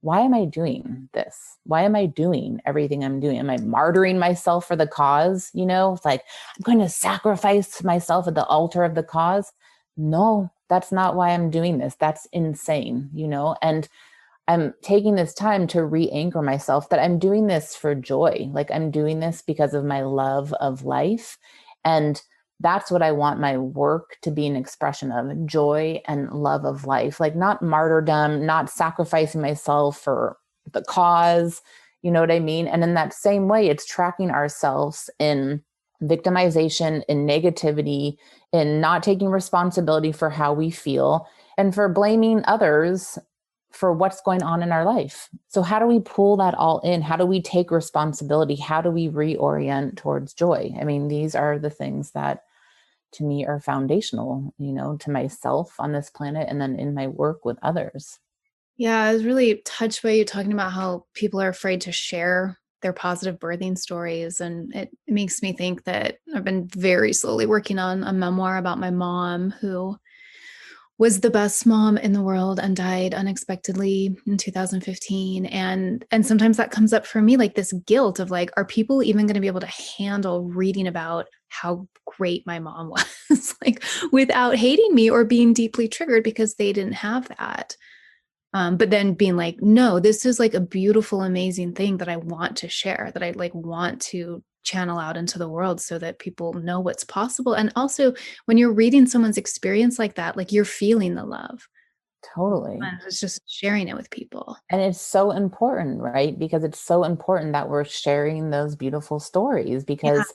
why am I doing this? Why am I doing everything I'm doing? Am I martyring myself for the cause? It's like, I'm going to sacrifice myself at the altar of the cause. No, that's not why I'm doing this. That's insane, and I'm taking this time to re-anchor myself that I'm doing this for joy. Like, I'm doing this because of my love of life. And that's what I want my work to be an expression of: joy and love of life. Like, not martyrdom, not sacrificing myself for the cause. You know what I mean? And in that same way, it's tracking ourselves in victimization and negativity and not taking responsibility for how we feel and for blaming others for what's going on in our life. So how do we pull that all in? How do we take responsibility? How do we reorient towards joy? I mean, these are the things that to me are foundational, to myself on this planet and then in my work with others. Yeah, I was really touched by you talking about how people are afraid to share their positive birthing stories. And it makes me think that I've been very slowly working on a memoir about my mom, who was the best mom in the world and died unexpectedly in 2015. And sometimes that comes up for me, like this guilt of like, are people even going to be able to handle reading about how great my mom was, like without hating me or being deeply triggered because they didn't have that. But then being like, no, this is like a beautiful, amazing thing that I want to share, that I like want to channel out into the world so that people know what's possible. And also when you're reading someone's experience like that, like you're feeling the love. Totally. And it's just sharing it with people. And it's so important, right? Because it's so important that we're sharing those beautiful stories Yeah. because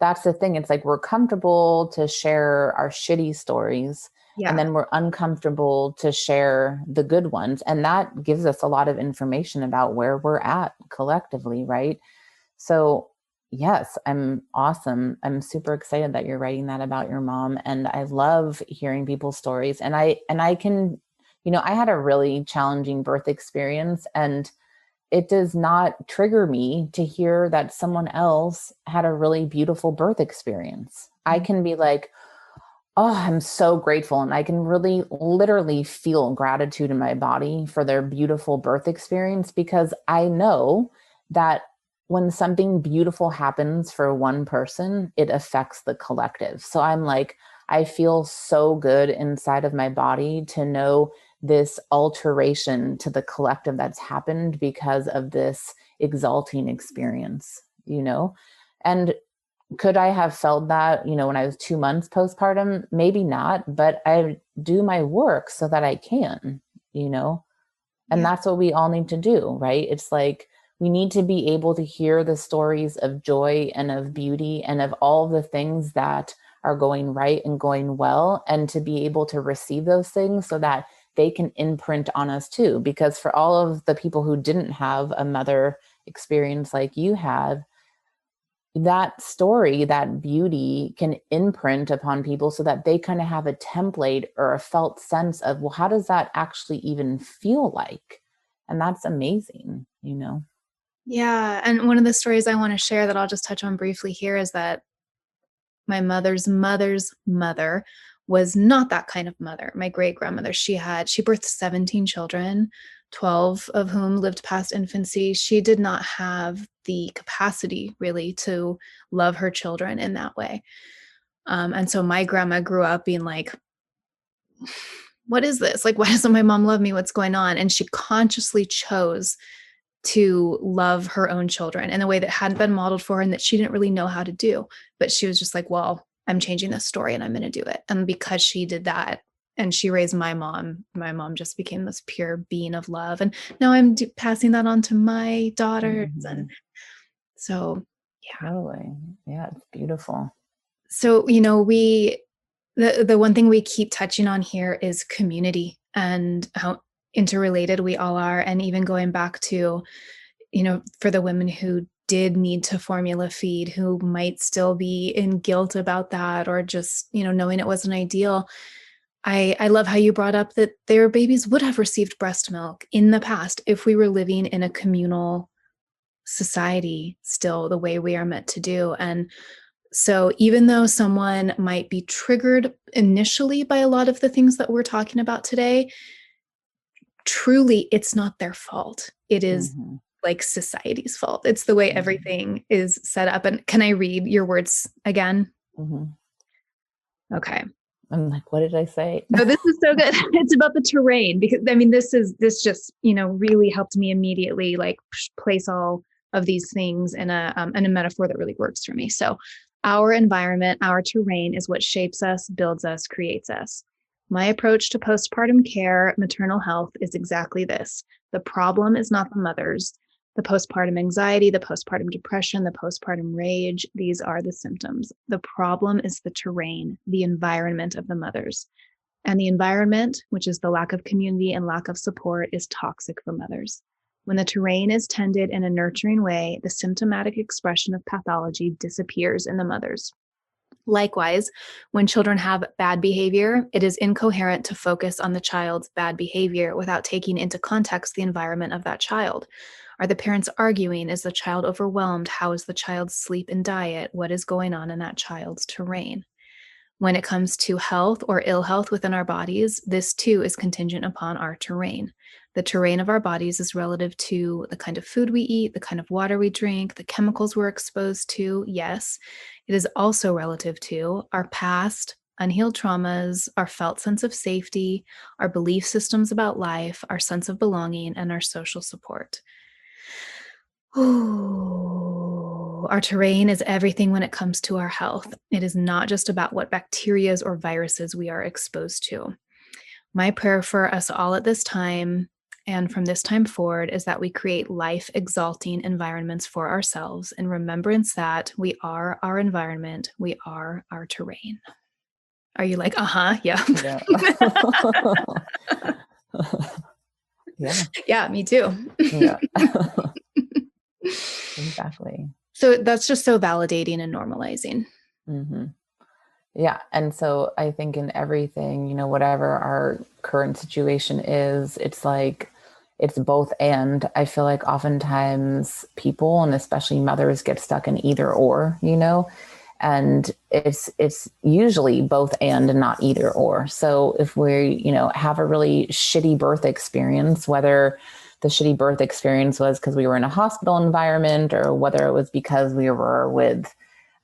that's the thing. It's like we're comfortable to share our shitty stories and Yeah. then we're uncomfortable to share the good ones. And that gives us a lot of information about where we're at collectively, right? So, yes, I'm awesome. I'm super excited that you're writing that about your mom. And I love hearing people's stories. And I can, I had a really challenging birth experience and it does not trigger me to hear that someone else had a really beautiful birth experience. I can be like, oh, I'm so grateful. And I can really literally feel gratitude in my body for their beautiful birth experience because I know that when something beautiful happens for one person, it affects the collective. So I'm like, I feel so good inside of my body to know this alteration to the collective that's happened because of this exalting experience, And could I have felt that, when I was 2 months postpartum? Maybe not, but I do my work so that I can, and Yeah. that's what we all need to do, right? It's like we need to be able to hear the stories of joy and of beauty and of all the things that are going right and going well, and to be able to receive those things so that they can imprint on us too. Because for all of the people who didn't have a mother experience like you had, that story, that beauty can imprint upon people so that they kind of have a template or a felt sense of, well, how does that actually even feel like? And that's amazing. Yeah. And one of the stories I want to share that I'll just touch on briefly here is that my mother's mother's mother was not that kind of mother. My great grandmother, she birthed 17 children, 12 of whom lived past infancy. She did not have the capacity really to love her children in that way. And so my grandma grew up being like, what is this? Like, why doesn't my mom love me? What's going on? And she consciously chose to love her own children in a way that hadn't been modeled for her and that she didn't really know how to do. But she was just like, well, I'm changing this story and I'm going to do it. And because she did that and she raised my mom just became this pure being of love. And now I'm passing that on to my daughters. Mm-hmm. And so, yeah. Totally. Yeah, it's beautiful. So, the one thing we keep touching on here is community and how interrelated we all are. And even going back to, for the women who did need to formula feed, who might still be in guilt about that, or just, knowing it wasn't ideal. I love how you brought up that their babies would have received breast milk in the past if we were living in a communal society still the way we are meant to do. And so even though someone might be triggered initially by a lot of the things that we're talking about today, truly it's not their fault. It is like society's fault. It's the way everything is set up. And can I read your words again? Okay. I'm like, what did I say? No, this is so good. It's about the terrain, because I mean, this just, really helped me immediately like place all of these things in a metaphor that really works for me. So our environment, our terrain is what shapes us, builds us, creates us. My approach to postpartum care, maternal health is exactly this. The problem is not the mothers. The postpartum anxiety, the postpartum depression, the postpartum rage, these are the symptoms. The problem is the terrain, the environment of the mothers. And the environment, which is the lack of community and lack of support, is toxic for mothers. When the terrain is tended in a nurturing way, the symptomatic expression of pathology disappears in the mothers. Likewise, when children have bad behavior, it is incoherent to focus on the child's bad behavior without taking into context the environment of that child. Are the parents arguing? Is the child overwhelmed? How is the child's sleep and diet? What is going on in that child's terrain? When it comes to health or ill health within our bodies, this too is contingent upon our terrain. The terrain of our bodies is relative to the kind of food we eat, the kind of water we drink, the chemicals we're exposed to. Yes, it is also relative to our past, unhealed traumas, our felt sense of safety, our belief systems about life, our sense of belonging, and our social support. Ooh, our terrain is everything when it comes to our health. It is not just about what bacteria or viruses we are exposed to. My prayer for us all at this time and from this time forward is that we create life-exalting environments for ourselves in remembrance that we are our environment, we are our terrain. Are you like, yeah. Yeah. Yeah. Yeah, me too. Yeah. Exactly. So that's just so validating and normalizing. Mm-hmm. Yeah. And so I think in everything, whatever our current situation is, it's like, it's both and. I feel like oftentimes people, and especially mothers, get stuck in either or, and it's usually both and not either or. So if we, have a really shitty birth experience, whether the shitty birth experience was because we were in a hospital environment or whether it was because we were with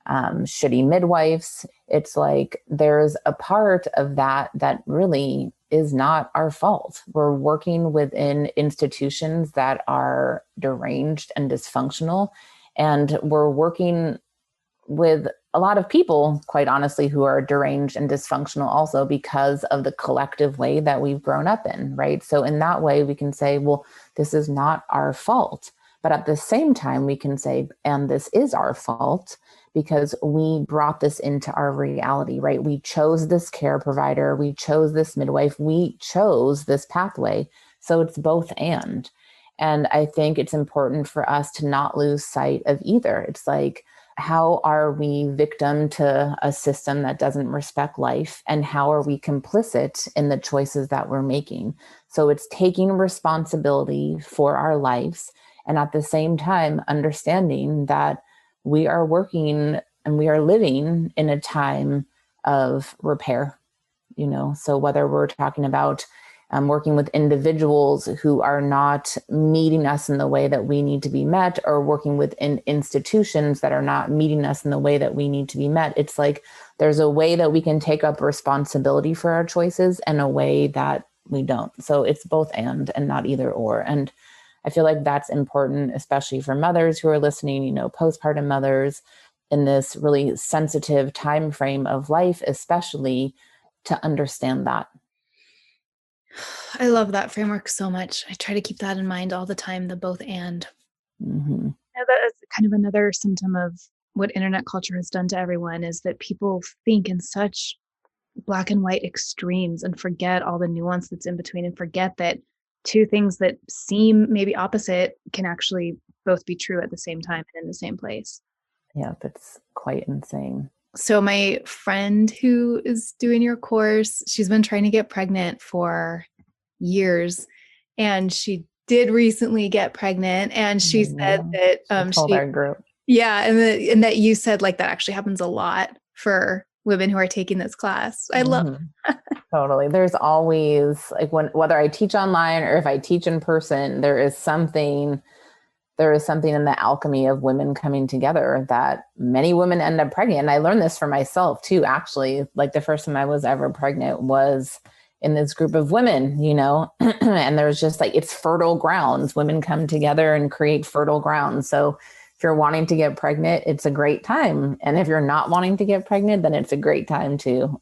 shitty midwives, it's like there's a part of that really is not our fault. We're working within institutions that are deranged and dysfunctional, and we're working with a lot of people, quite honestly, who are deranged and dysfunctional also because of the collective way that we've grown up in, right? So in that way, we can say, well, this is not our fault. But at the same time, we can say, and this is our fault because we brought this into our reality, right? We chose this care provider, we chose this midwife, we chose this pathway. So it's both and. And I think it's important for us to not lose sight of either. It's like, how are we victim to a system that doesn't respect life? And how are we complicit in the choices that we're making? So it's taking responsibility for our lives. And at the same time, understanding that we are working and we are living in a time of repair, So whether we're talking about working with individuals who are not meeting us in the way that we need to be met, or working within institutions that are not meeting us in the way that we need to be met. It's like there's a way that we can take up responsibility for our choices and a way that we don't. So it's both and not either or. And I feel like that's important, especially for mothers who are listening, postpartum mothers in this really sensitive time frame of life, especially to understand that. I love that framework so much. I try to keep that in mind all the time, the both and. Mm-hmm. That is kind of another symptom of what internet culture has done to everyone, is that people think in such black and white extremes and forget all the nuance that's in between, and forget that two things that seem maybe opposite can actually both be true at the same time and in the same place. Yeah, that's quite insane. So my friend who is doing your course, she's been trying to get pregnant for years, and she did recently get pregnant. And she said that told our group. Yeah, and that you said like that actually happens a lot for women who are taking this class. I love Totally. There's always like whether I teach online or if I teach in person, there is something in the alchemy of women coming together that many women end up pregnant. And I learned this for myself too, actually. Like the first time I was ever pregnant was in this group of women, and there's just like, it's fertile grounds. Women come together and create fertile grounds. So if you're wanting to get pregnant, it's a great time. And if you're not wanting to get pregnant, then it's a great time to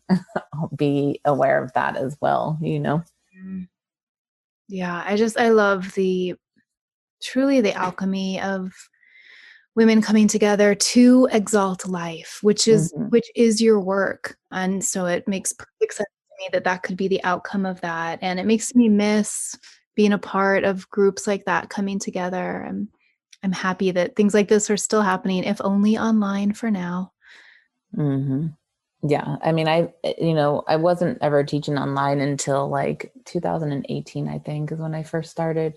be aware of that as well, Yeah, I love the truly the alchemy of women coming together to exalt life, which is your work. And so it makes perfect sense to me that that could be the outcome of that. And it makes me miss being a part of groups like that coming together. And I'm happy that things like this are still happening, if only online for now. Mm-hmm. Yeah. I mean, I wasn't ever teaching online until like 2018, I think, is when I first started.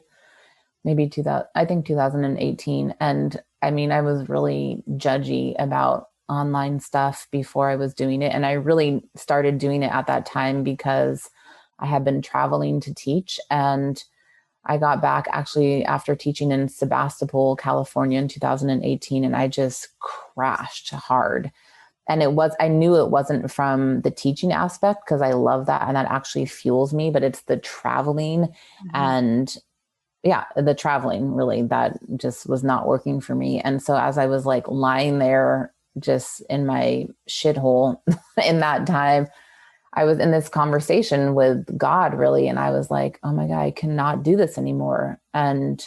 Maybe 2018. And I mean, I was really judgy about online stuff before I was doing it. And I really started doing it at that time because I had been traveling to teach. And I got back actually after teaching in Sebastopol, California in 2018, and I just crashed hard. And I knew it wasn't from the teaching aspect because I love that and that actually fuels me, but it's the traveling and the traveling really that just was not working for me. And so as I was like lying there just in my shithole in that time, I was in this conversation with God really. And I was like, oh my God, I cannot do this anymore. And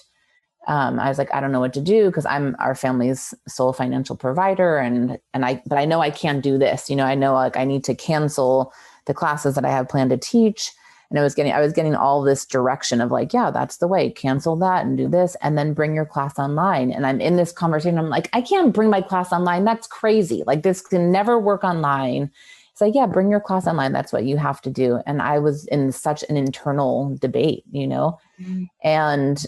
I was like, I don't know what to do because I'm our family's sole financial provider. But I know I can't do this. I know like I need to cancel the classes that I have planned to teach. And I was getting all this direction of like, yeah, that's the way, cancel that and do this and then bring your class online. And I'm in this conversation. I'm like, I can't bring my class online. That's crazy. Like this can never work online. It's like, yeah, bring your class online. That's what you have to do. And I was in such an internal debate, and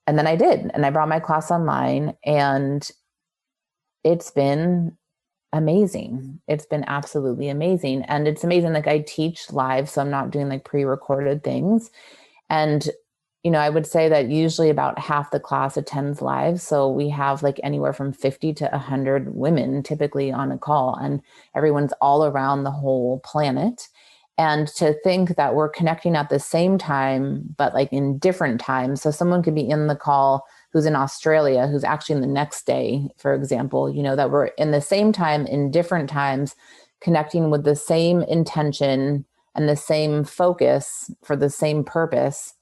then I did, and I brought my class online and it's been amazing. It's been absolutely amazing. And it's amazing. Like I teach live, so I'm not doing like pre-recorded things. And, I would say that usually about half the class attends live. So we have like anywhere from 50 to 100 women typically on a call, and everyone's all around the whole planet. And to think that we're connecting at the same time, but like in different times. So someone could be in the call who's in Australia, who's actually in the next day, for example, that we're in the same time, in different times, connecting with the same intention and the same focus for the same purpose.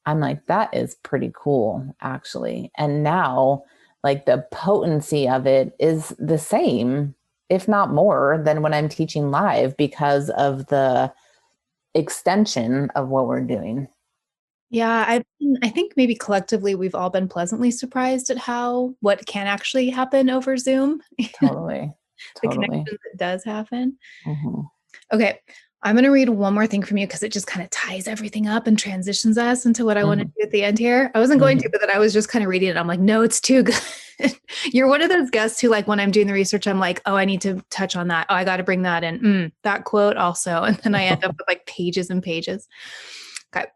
I'm like, that is pretty cool, actually. And now, like the potency of it is the same, if not more, than when I'm teaching live because of the extension of what we're doing. Yeah, I think maybe collectively we've all been pleasantly surprised at what can actually happen over Zoom. Totally. The connection that does happen. Mm-hmm. Okay, I'm going to read one more thing from you because it just kind of ties everything up and transitions us into what I want to do at the end here. I wasn't going to, but then I was just kind of reading it. I'm like, no, it's too good. You're one of those guests who, like, when I'm doing the research, I'm like, oh, I need to touch on that. Oh, I got to bring that in. That quote also. And then I end up with like pages and pages. Okay.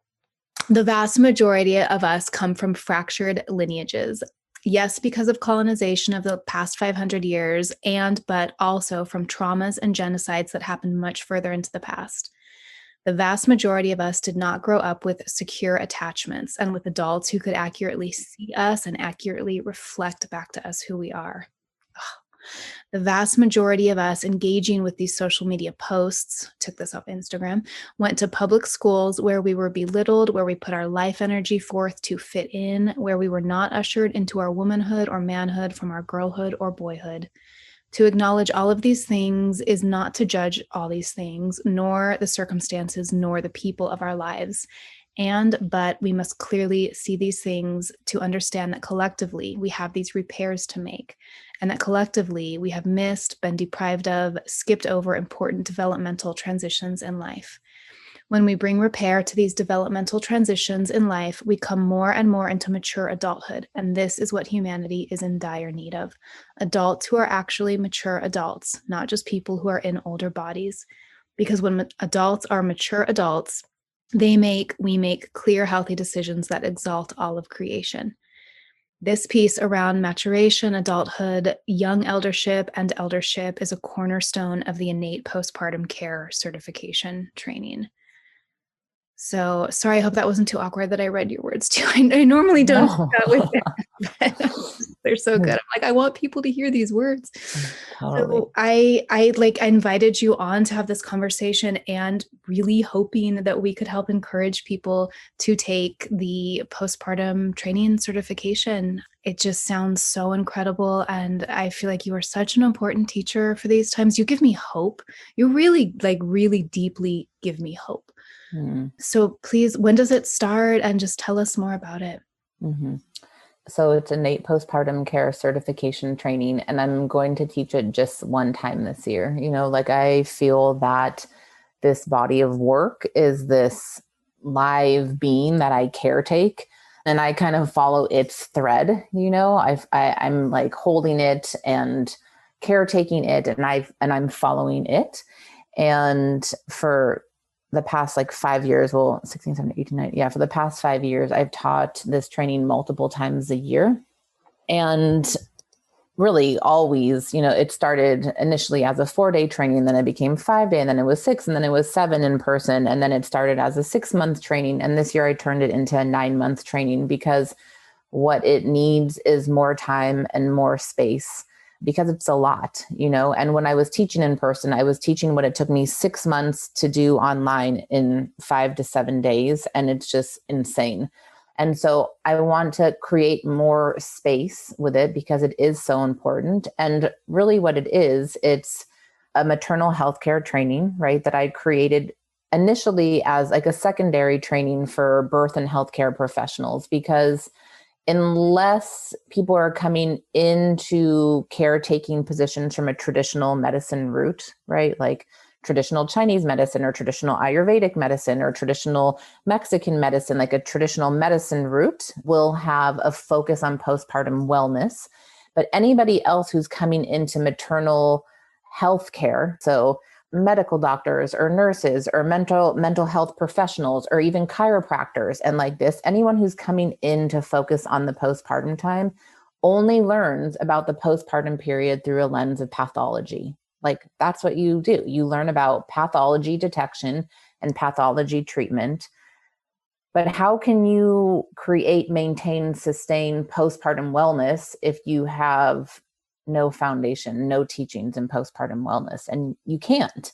The vast majority of us come from fractured lineages. Yes, because of colonization of the past 500 years, but also from traumas and genocides that happened much further into the past. The vast majority of us did not grow up with secure attachments and with adults who could accurately see us and accurately reflect back to us who we are. The vast majority of us engaging with these social media posts, took this off Instagram, went to public schools where we were belittled, where we put our life energy forth to fit in, where we were not ushered into our womanhood or manhood from our girlhood or boyhood. To acknowledge all of these things is not to judge all these things, nor the circumstances, nor the people of our lives. But we must clearly see these things to understand that collectively we have these repairs to make, and that collectively we have missed, been deprived of, skipped over important developmental transitions in life. When we bring repair to these developmental transitions in life, we come more and more into mature adulthood. And this is what humanity is in dire need of. Adults who are actually mature adults, not just people who are in older bodies. Because when adults are mature adults, we make clear, healthy decisions that exalt all of creation. This piece around maturation, adulthood, young eldership, and eldership is a cornerstone of the Innate postpartum care certification training. So sorry, I hope that wasn't too awkward that I read your words too. I normally don't do that with it. They're so good. I'm like, I want people to hear these words. Totally. So I invited you on to have this conversation and really hoping that we could help encourage people to take the postpartum training certification. It just sounds so incredible. And I feel like you are such an important teacher for these times. You give me hope. You really, really deeply give me hope. So please, when does it start? And just tell us more about it. So it's Innate Postpartum Care Certification Training, and I'm going to teach it just one time this year. I feel that this body of work is this live being that I caretake, and I kind of follow its thread. I'm like holding it and caretaking it, and I'm following it. And for the past 5 years, 16, 17, 18, 19, yeah, for the past 5 years, I've taught this training multiple times a year. And really always, it started initially as a 4-day training, then it became 5-day, and then it was 6, and then it was 7 in person. And then it started as a 6-month training. And this year I turned it into a 9-month training because what it needs is more time and more space, because it's a lot, and when I was teaching in person, I was teaching what it took me 6 months to do online in 5 to 7 days. And it's just insane. And so I want to create more space with it because it is so important. And really what it is, it's a maternal healthcare training, right? That I created initially as a secondary training for birth and healthcare professionals, because unless people are coming into caretaking positions from a traditional medicine route, right? Like traditional Chinese medicine or traditional Ayurvedic medicine or traditional Mexican medicine, like a traditional medicine route will have a focus on postpartum wellness. But anybody else who's coming into maternal health care, so medical doctors or nurses or mental health professionals or even chiropractors and anyone who's coming in to focus on the postpartum time only learns about the postpartum period through a lens of pathology. That's what you do. You learn about pathology detection and pathology treatment. But how can you create, maintain, sustain postpartum wellness if you have no foundation, no teachings in postpartum wellness? And you can't,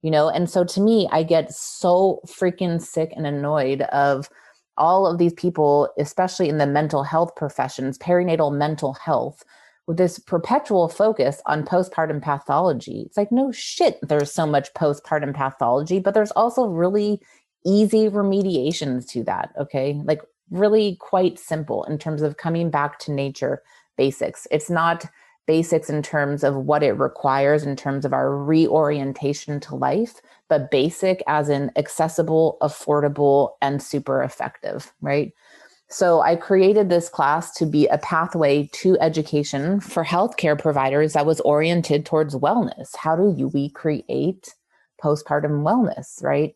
And so to me, I get so freaking sick and annoyed of all of these people, especially in the mental health professions, perinatal mental health, with this perpetual focus on postpartum pathology. It's no shit, there's so much postpartum pathology, but there's also really easy remediations to that, okay? Really quite simple in terms of coming back to nature basics. It's not basics in terms of what it requires in terms of our reorientation to life, but basic as in accessible, affordable, and super effective, right? So I created this class to be a pathway to education for healthcare providers that was oriented towards wellness. How do we create postpartum wellness, right?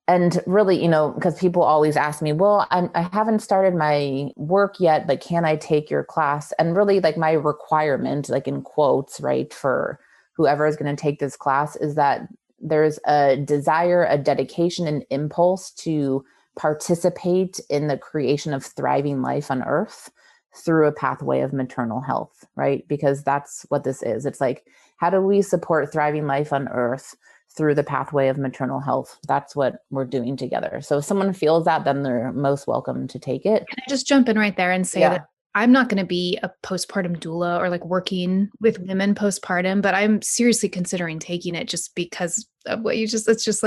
And really, because people always ask me, well, I haven't started my work yet, but can I take your class? And really my requirement, in quotes, right, for whoever is going to take this class is that there's a desire, a dedication, an impulse to participate in the creation of thriving life on earth through a pathway of maternal health, right? Because that's what this is. It's how do we support thriving life on earth through the pathway of maternal health? That's what we're doing together. So if someone feels that, then they're most welcome to take it. Can I just jump in right there and say that I'm not going to be a postpartum doula or working with women postpartum, but I'm seriously considering taking it just because of what it's just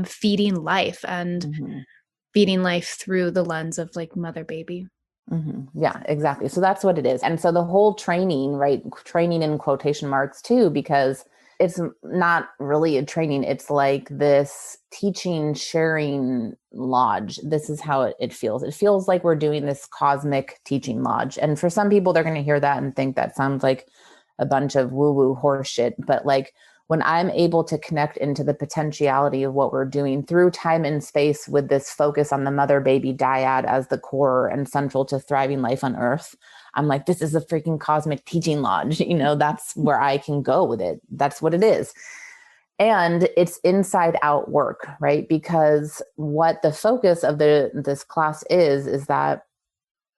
feeding life and feeding life through the lens of mother baby. Yeah, exactly. So that's what it is. And so the whole training, right? Training in quotation marks too, because it's not really a training. It's this teaching, sharing lodge. This is how it feels. It feels like we're doing this cosmic teaching lodge. And for some people, they're going to hear that and think that sounds like a bunch of woo-woo horse shit. But when I'm able to connect into the potentiality of what we're doing through time and space with this focus on the mother-baby dyad as the core and central to thriving life on earth, I'm this is a freaking cosmic teaching lodge. That's where I can go with it. That's what it is. And it's inside out work, right? Because what the focus of this class is that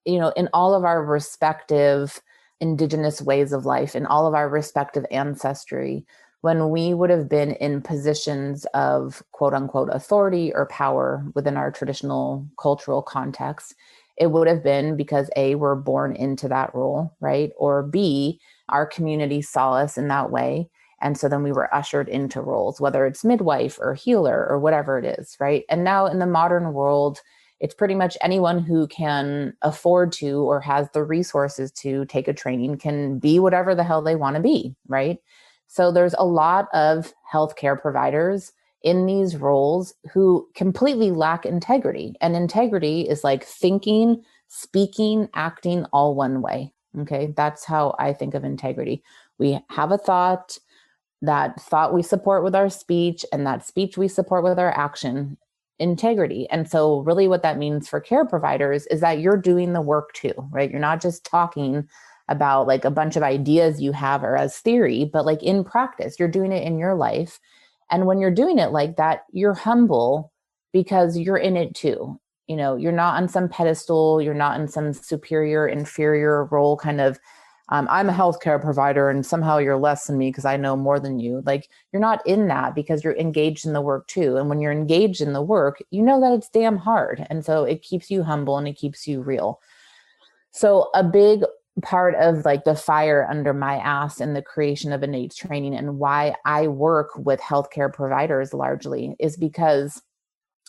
in all of our respective indigenous ways of life, in all of our respective ancestry, when we would have been in positions of quote unquote authority or power within our traditional cultural context, it would have been because A, we're born into that role, right? Or B, our community saw us in that way. And so then we were ushered into roles, whether it's midwife or healer or whatever it is, right? And now in the modern world, it's pretty much anyone who can afford to or has the resources to take a training can be whatever the hell they want to be, right? So there's a lot of healthcare providers in these roles who completely lack integrity. And integrity is like thinking, speaking, acting all one way. Okay, that's how I think of integrity. We have a thought, that thought we support with our speech, and that speech we support with our action. Integrity. And so really what that means for care providers is that you're doing the work too, right? You're not just talking about like a bunch of ideas you have or as theory, but like in practice, you're doing it in your life. And when you're doing it like that, you're humble because you're in it too. You're not on some pedestal, you're not in some superior, inferior role kind of, I'm a healthcare provider and somehow you're less than me because I know more than you. Like you're not in that because you're engaged in the work too. And when you're engaged in the work, you know that it's damn hard. And so it keeps you humble and it keeps you real. So a big part of like the fire under my ass in the creation of Innate training and why I work with healthcare providers largely is because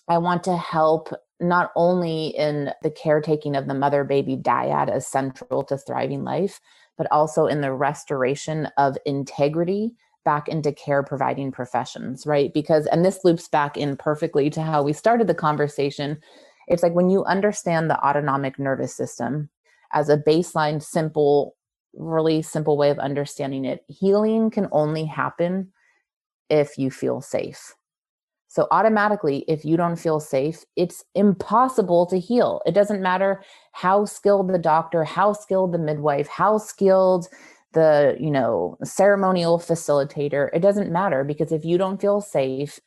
I want to help not only in the caretaking of the mother-baby dyad as central to thriving life, but also in the restoration of integrity back into care providing professions, right? Because, and this loops back in perfectly to how we started the conversation. It's like when you understand the autonomic nervous system as a baseline, simple, really simple way of understanding it, healing can only happen if you feel safe. So automatically, if you don't feel safe, it's impossible to heal. It doesn't matter how skilled the doctor, how skilled the midwife, how skilled the, ceremonial facilitator. It doesn't matter because if you don't feel safe,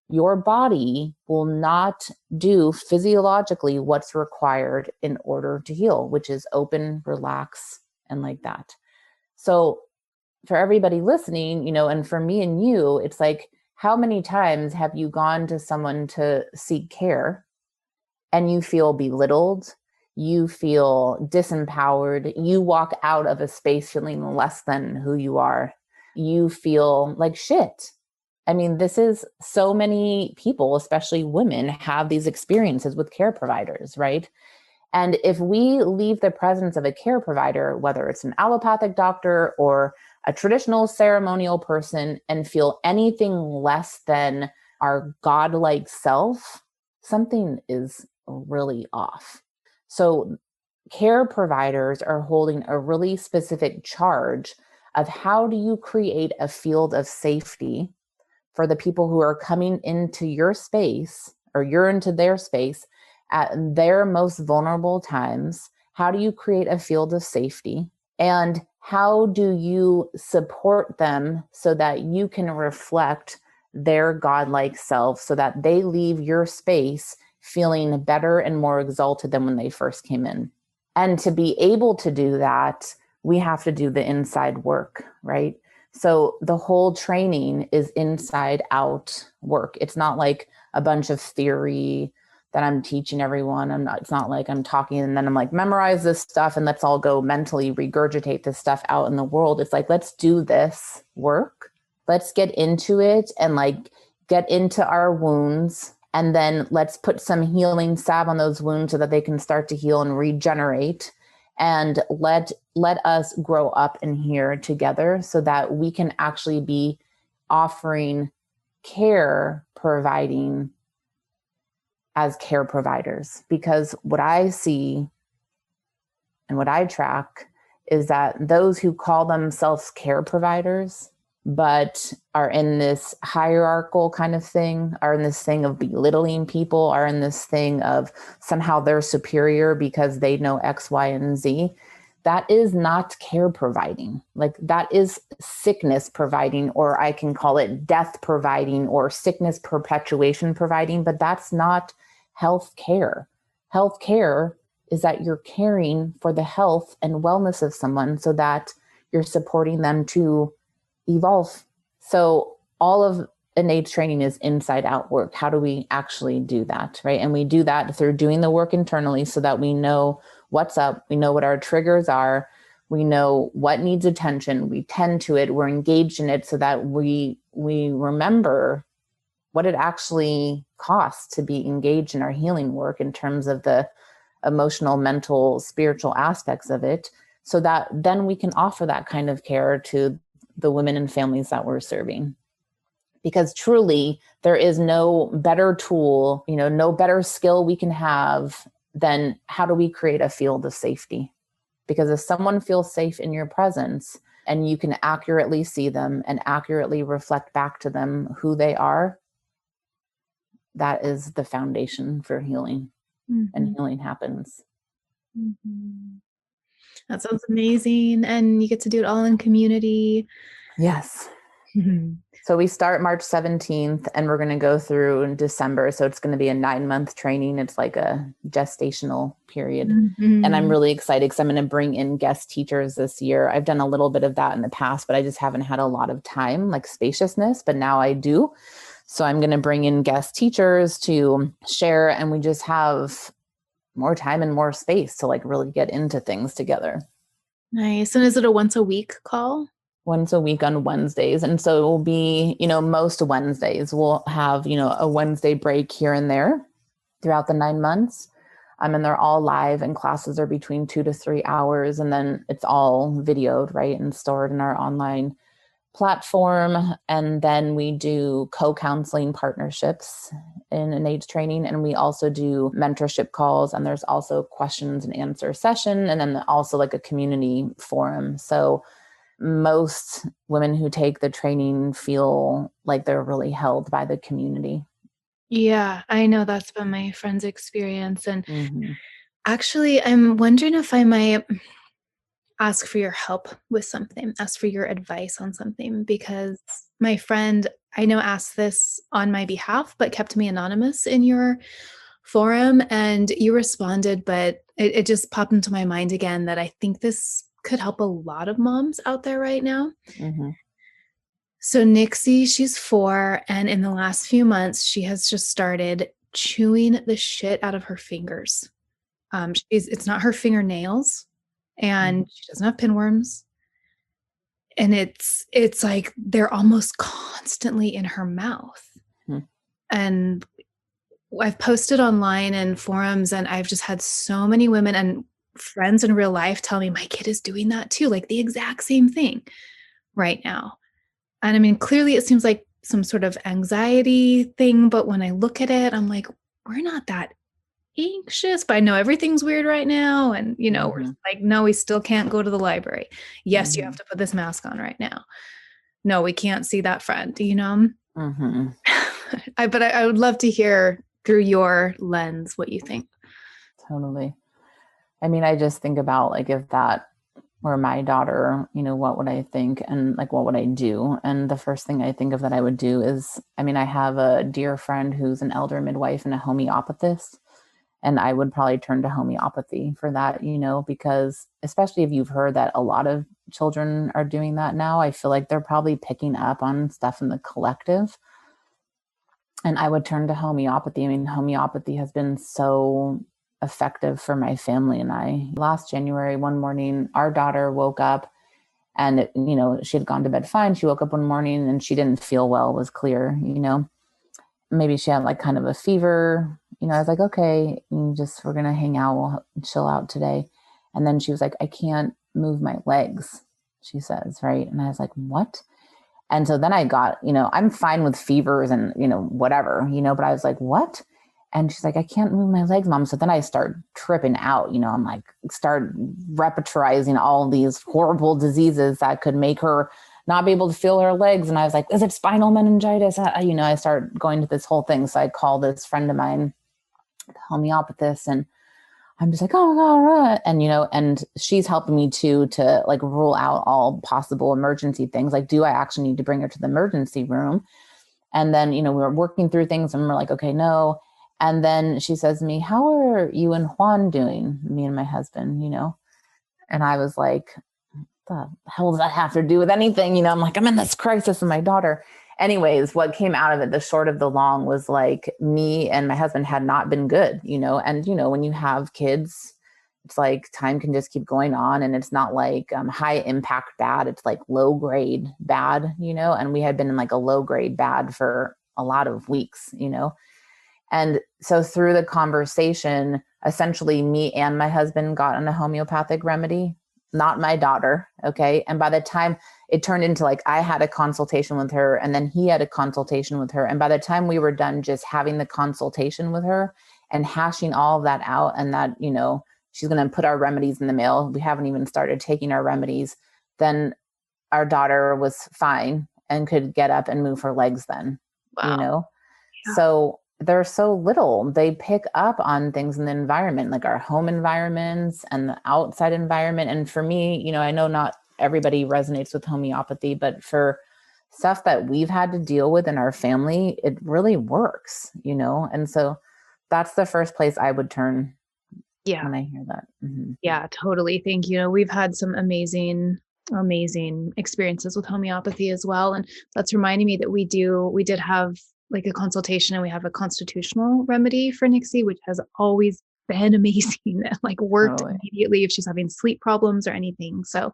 your body will not do physiologically what's required in order to heal, which is open, relax, and like that. So for everybody listening, and for me and you, it's like, how many times have you gone to someone to seek care and you feel belittled, you feel disempowered, you walk out of a space feeling less than who you are, you feel like shit? I mean, this is so many people, especially women, have these experiences with care providers, right? And if we leave the presence of a care provider, whether it's an allopathic doctor or a traditional ceremonial person, and feel anything less than our godlike self, something is really off. So care providers are holding a really specific charge of how do you create a field of safety for the people who are coming into your space or you're into their space at their most vulnerable times. How do you create a field of safety? And how do you support them so that you can reflect their godlike self so that they leave your space feeling better and more exalted than when they first came in? And to be able to do that, we have to do the inside work, right? So the whole training is inside out work. It's not like a bunch of theory that I'm teaching everyone. It's not like I'm talking and then I'm like, memorize this stuff and let's all go mentally regurgitate this stuff out in the world. It's like, let's do this work. Let's get into it and like get into our wounds. And then let's put some healing salve on those wounds so that they can start to heal and regenerate. And let us grow up in here together so that we can actually be offering care providing as care providers. Because what I see and what I track is that those who call themselves care providers, but are in this hierarchical kind of thing, are in this thing of belittling people, are in this thing of somehow they're superior because they know X, Y, and Z. That is not care providing. Like that is sickness providing, or I can call it death providing or sickness perpetuation providing, but that's not health care. Health care is that you're caring for the health and wellness of someone so that you're supporting them to evolve. So all of Innate's training is inside out work. How do we actually do that, right? And we do that through doing the work internally so that we know what's up. We know what our triggers are. We know what needs attention. We tend to it. We're engaged in it so that we remember what it actually costs to be engaged in our healing work in terms of the emotional, mental, spiritual aspects of it, so that then we can offer that kind of care to the women and families that we're serving. Because truly, there is no better tool, no better skill we can have than how do we create a field of safety? Because if someone feels safe in your presence and you can accurately see them and accurately reflect back to them who they are, that is the foundation for healing. And healing happens. That sounds amazing. And you get to do it all in community. Yes. So we start March 17th and we're going to go through in December. So it's going to be a 9-month training. It's like a gestational period. And I'm really excited because I'm going to bring in guest teachers this year. I've done a little bit of that in the past, but I just haven't had a lot of time, like spaciousness, but now I do. So I'm going to bring in guest teachers to share, and we just have more time and more space to like really get into things together. Nice. And is it a once a week call? Once a week on Wednesdays. And so it will be, most Wednesdays we'll have, a Wednesday break here and there throughout the 9 months. And they're all live, and classes are between 2 to 3 hours. And then it's all videoed, right, and stored in our online platform. And then we do co-counseling partnerships in Innate's training. And we also do mentorship calls, and there's also questions and answer session. And then also like a community forum. So most women who take the training feel like they're really held by the community. Yeah, I know that's been my friend's experience. And actually, I'm wondering if I might ask for your help with something, ask for your advice on something, because my friend, I know, asked this on my behalf, but kept me anonymous in your forum, and you responded, but it just popped into my mind again that I think this could help a lot of moms out there right now. So Nixie, she's 4, and in the last few months, she has just started chewing the shit out of her fingers. It's not her fingernails, and she doesn't have pinworms. And it's like they're almost constantly in her mouth. And I've posted online and forums, and I've just had so many women and friends in real life tell me my kid is doing that too, like the exact same thing right now. And I mean, clearly it seems like some sort of anxiety thing, but when I look at it, I'm like, we're not that anxious, but I know everything's weird right now. And, we're like, no, we still can't go to the library. Yes, you have to put this mask on right now. No, we can't see that friend, But I would love to hear through your lens what you think. Totally. I mean, I just think about like, if that were my daughter, what would I think? And like, what would I do? And the first thing I think of that I would do is, I have a dear friend who's an elder midwife and a homeopathist. And I would probably turn to homeopathy for that, because especially if you've heard that a lot of children are doing that now, I feel like they're probably picking up on stuff in the collective. And I would turn to homeopathy. Homeopathy has been so effective for my family and I. Last January, one morning, our daughter woke up and, she had gone to bed fine. She woke up one morning and she didn't feel well, it was clear, maybe she had like kind of a fever. I was like, okay, we're going to hang out. We'll chill out today. And then she was like, I can't move my legs, she says. Right. And I was like, what? And so then I got, I'm fine with fevers and, whatever, but I was like, what? And she's like, I can't move my legs, Mom. So then I start tripping out, I'm like, start repertorizing all these horrible diseases that could make her not be able to feel her legs. And I was like, is it spinal meningitis? I start going to this whole thing. So I call this friend of mine, the homeopathist, and I'm just like, oh my God. And, and she's helping me too, to like rule out all possible emergency things. Like, do I actually need to bring her to the emergency room? And then, we were working through things and we're like, okay, no. And then she says to me, how are you and Juan doing? Me and my husband, And I was like, the hell does that have to do with anything? I'm like, I'm in this crisis with my daughter. Anyways, what came out of it, the short of the long, was like me and my husband had not been good, and, when you have kids, it's like time can just keep going on, and it's not like high impact bad. It's like low grade bad, and we had been in like a low grade bad for a lot of weeks, And so through the conversation, essentially me and my husband got on a homeopathic remedy, not my daughter. Okay. And by the time it turned into like, I had a consultation with her and then he had a consultation with her. And by the time we were done just having the consultation with her and hashing all of that out, and that, she's going to put our remedies in the mail. We haven't even started taking our remedies. Then our daughter was fine and could get up and move her legs then, Wow. Yeah. So they're so little. They pick up on things in the environment, like our home environments and the outside environment. And for me, I know not everybody resonates with homeopathy, but for stuff that we've had to deal with in our family, it really works, And so that's the first place I would turn when I hear that. Mm-hmm. Yeah, totally. Thank you. We've had some amazing experiences with homeopathy as well. And that's reminding me that we did have like a consultation, and we have a constitutional remedy for Nixie, which has always been amazing. Like worked immediately if she's having sleep problems or anything. So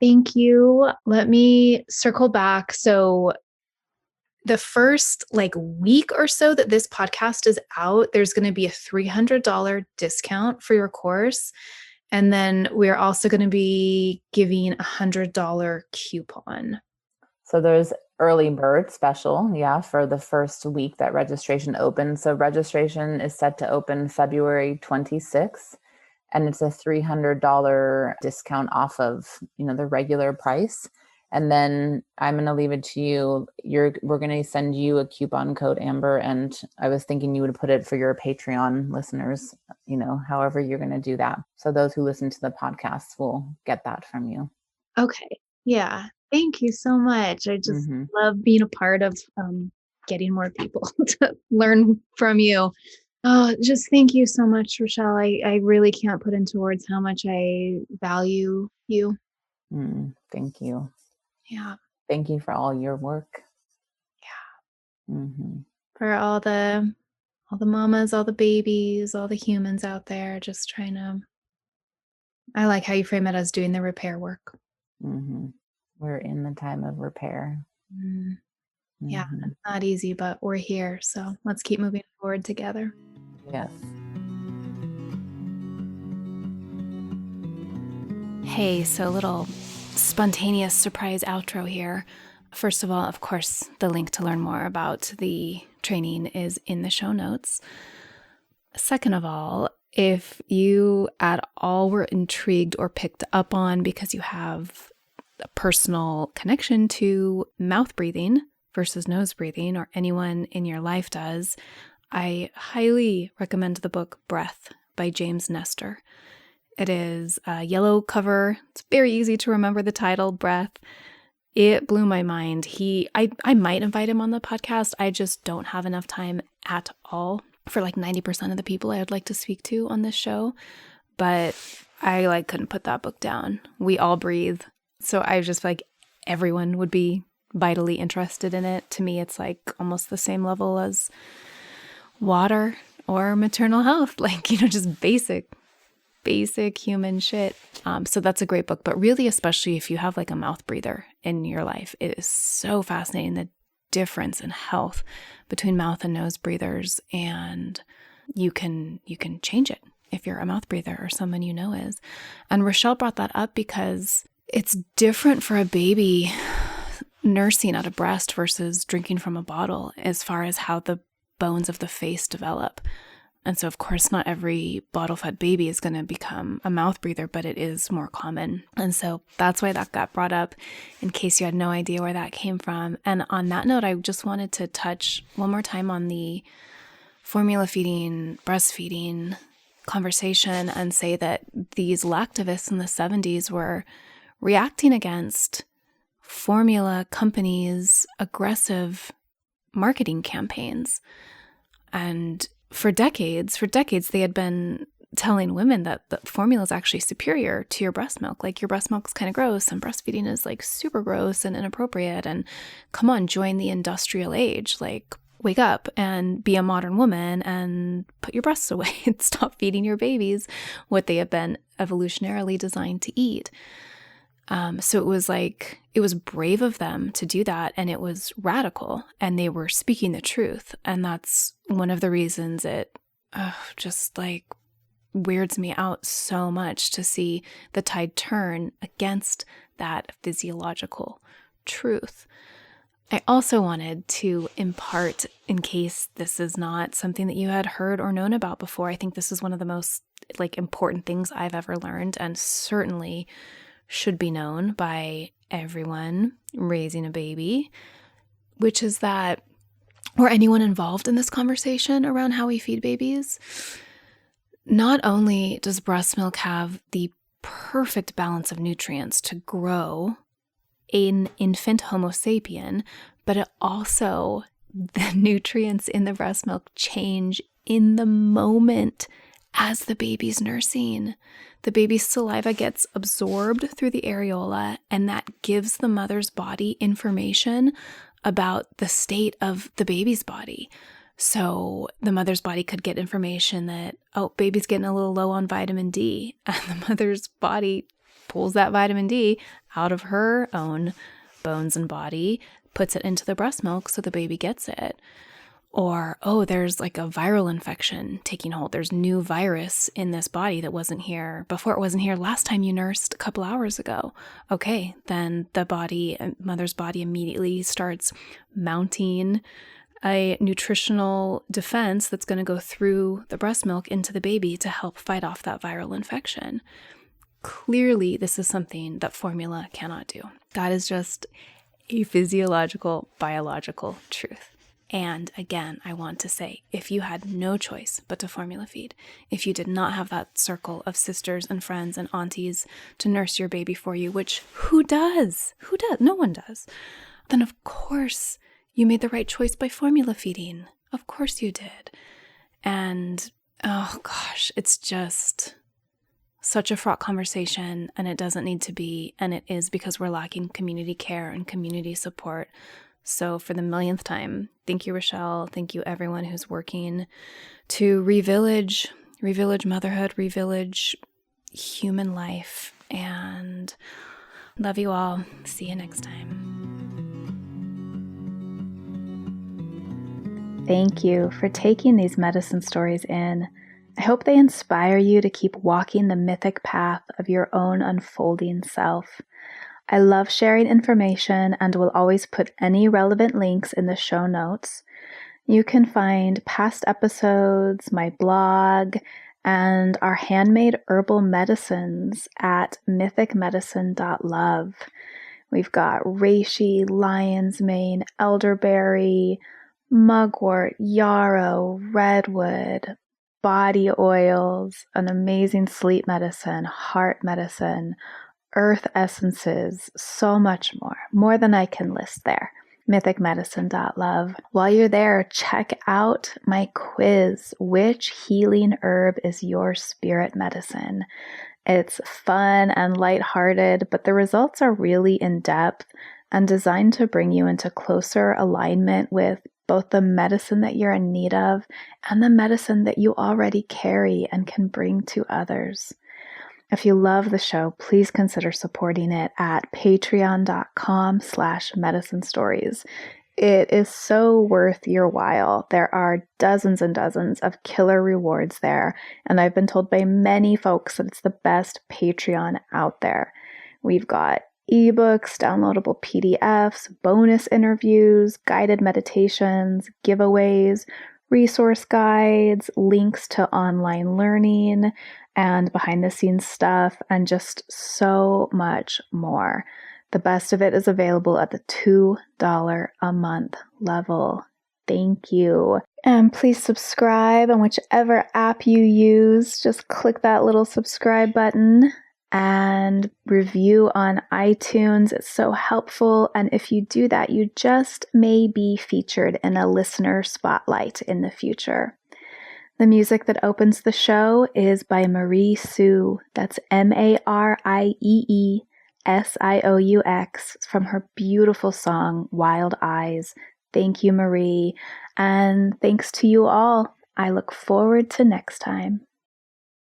thank you. Let me circle back. So the first like week or so that this podcast is out, there's going to be a $300 discount for your course. And then we're also going to be giving a $100 coupon. So there's early bird special, for the first week that registration opens. So registration is set to open February 26th, and it's a $300 discount off of, the regular price. And then I'm going to leave it to you. We're going to send you a coupon code, Amber. And I was thinking you would put it for your Patreon listeners, however you're going to do that. So those who listen to the podcast will get that from you. Okay. Yeah. Thank you so much. I just love being a part of getting more people to learn from you. Oh, just thank you so much, Rachelle. I really can't put into words how much I value you. Thank you. Yeah. Thank you for all your work. Yeah. For all the mamas, all the babies, all the humans out there, just trying to. I like how you frame it as doing the repair work. We're in the time of repair. Yeah, it's not easy, but we're here. So let's keep moving forward together. Yes. Hey, so a little spontaneous surprise outro here. First of all, of course, the link to learn more about the training is in the show notes. Second of all, if you at all were intrigued or picked up on, because you have a personal connection to mouth breathing versus nose breathing, or anyone in your life does, I highly recommend the book Breath by James Nestor. It is a yellow cover. It's very easy to remember the title, Breath. It blew my mind. I might invite him on the podcast. I just don't have enough time at all for like 90% of the people I would like to speak to on this show. But I couldn't put that book down. We all breathe. So I just feel like everyone would be vitally interested in it. To me, it's like almost the same level as water or maternal health, just basic human shit. So that's a great book, but really, especially if you have like a mouth breather in your life, it is so fascinating, the difference in health between mouth and nose breathers. And you can change it if you're a mouth breather or someone you know is. And Rachelle brought that up because it's different for a baby nursing at a breast versus drinking from a bottle as far as how the bones of the face develop. And so, of course, not every bottle-fed baby is going to become a mouth breather, but it is more common. And so that's why that got brought up, in case you had no idea where that came from. And on that note, I just wanted to touch one more time on the formula feeding, breastfeeding conversation and say that these lactivists in the 70s were reacting against formula companies' aggressive marketing campaigns. And for decades, they had been telling women that the formula is actually superior to your breast milk. Like, your breast milk is kind of gross and breastfeeding is like super gross and inappropriate. And come on, join the industrial age. Like, wake up and be a modern woman and put your breasts away and stop feeding your babies what they have been evolutionarily designed to eat. So it was brave of them to do that, and it was radical, and they were speaking the truth. And that's one of the reasons it just like weirds me out so much to see the tide turn against that physiological truth. I also wanted to impart, in case this is not something that you had heard or known about before, I think this is one of the most like important things I've ever learned, and certainly should be known by everyone raising a baby, which is that, or anyone involved in this conversation around how we feed babies, not only does breast milk have the perfect balance of nutrients to grow an infant Homo sapien, but it also, the nutrients in the breast milk change in the moment as the baby's nursing. The baby's saliva gets absorbed through the areola, and that gives the mother's body information about the state of the baby's body. So the mother's body could get information that, oh, baby's getting a little low on vitamin D, and the mother's body pulls that vitamin D out of her own bones and body, puts it into the breast milk so the baby gets it. Or, oh, there's like a viral infection taking hold. There's new virus in this body that wasn't here before. It wasn't here last time you nursed a couple hours ago. Okay, then the mother's body immediately starts mounting a nutritional defense that's going to go through the breast milk into the baby to help fight off that viral infection. Clearly, this is something that formula cannot do. That is just a physiological, biological truth. And again, I want to say, if you had no choice but to formula feed, if you did not have that circle of sisters and friends and aunties to nurse your baby for you, which who does? Who does? No one does. Then of course you made the right choice by formula feeding. Of course you did. And oh gosh, it's just such a fraught conversation, and it doesn't need to be, and it is because we're lacking community care and community support. So for the millionth time, thank you, Rachelle. Thank you, everyone who's working to revillage motherhood, revillage human life, and love you all. See you next time. Thank you for taking these medicine stories in. I hope they inspire you to keep walking the mythic path of your own unfolding self. I love sharing information and will always put any relevant links in the show notes. You can find past episodes, my blog, and our handmade herbal medicines at mythicmedicine.love. We've got reishi, lion's mane, elderberry, mugwort, yarrow, redwood, body oils, an amazing sleep medicine, heart medicine, earth essences, so much more than I can list there. mythicmedicine.love. While you're there, check out my quiz, which healing herb is your spirit medicine? It's fun and lighthearted, but the results are really in-depth and designed to bring you into closer alignment with both the medicine that you're in need of and the medicine that you already carry and can bring to others. If you love the show, please consider supporting it at patreon.com/medicine stories. It is so worth your while. There are dozens and dozens of killer rewards there, and I've been told by many folks that it's the best Patreon out there. We've got ebooks, downloadable PDFs, bonus interviews, guided meditations, giveaways, resource guides, links to online learning, and behind the scenes stuff, and just so much more. The best of it is available at the $2 a month level. Thank you. And please subscribe on whichever app you use. Just click that little subscribe button. and review on iTunes. It's so helpful. And if you do that, you just may be featured in a listener spotlight in the future. The music that opens the show is by Marie Sioux. That's MarieSioux from her beautiful song, Wild Eyes. Thank you, Marie. And thanks to you all. I look forward to next time.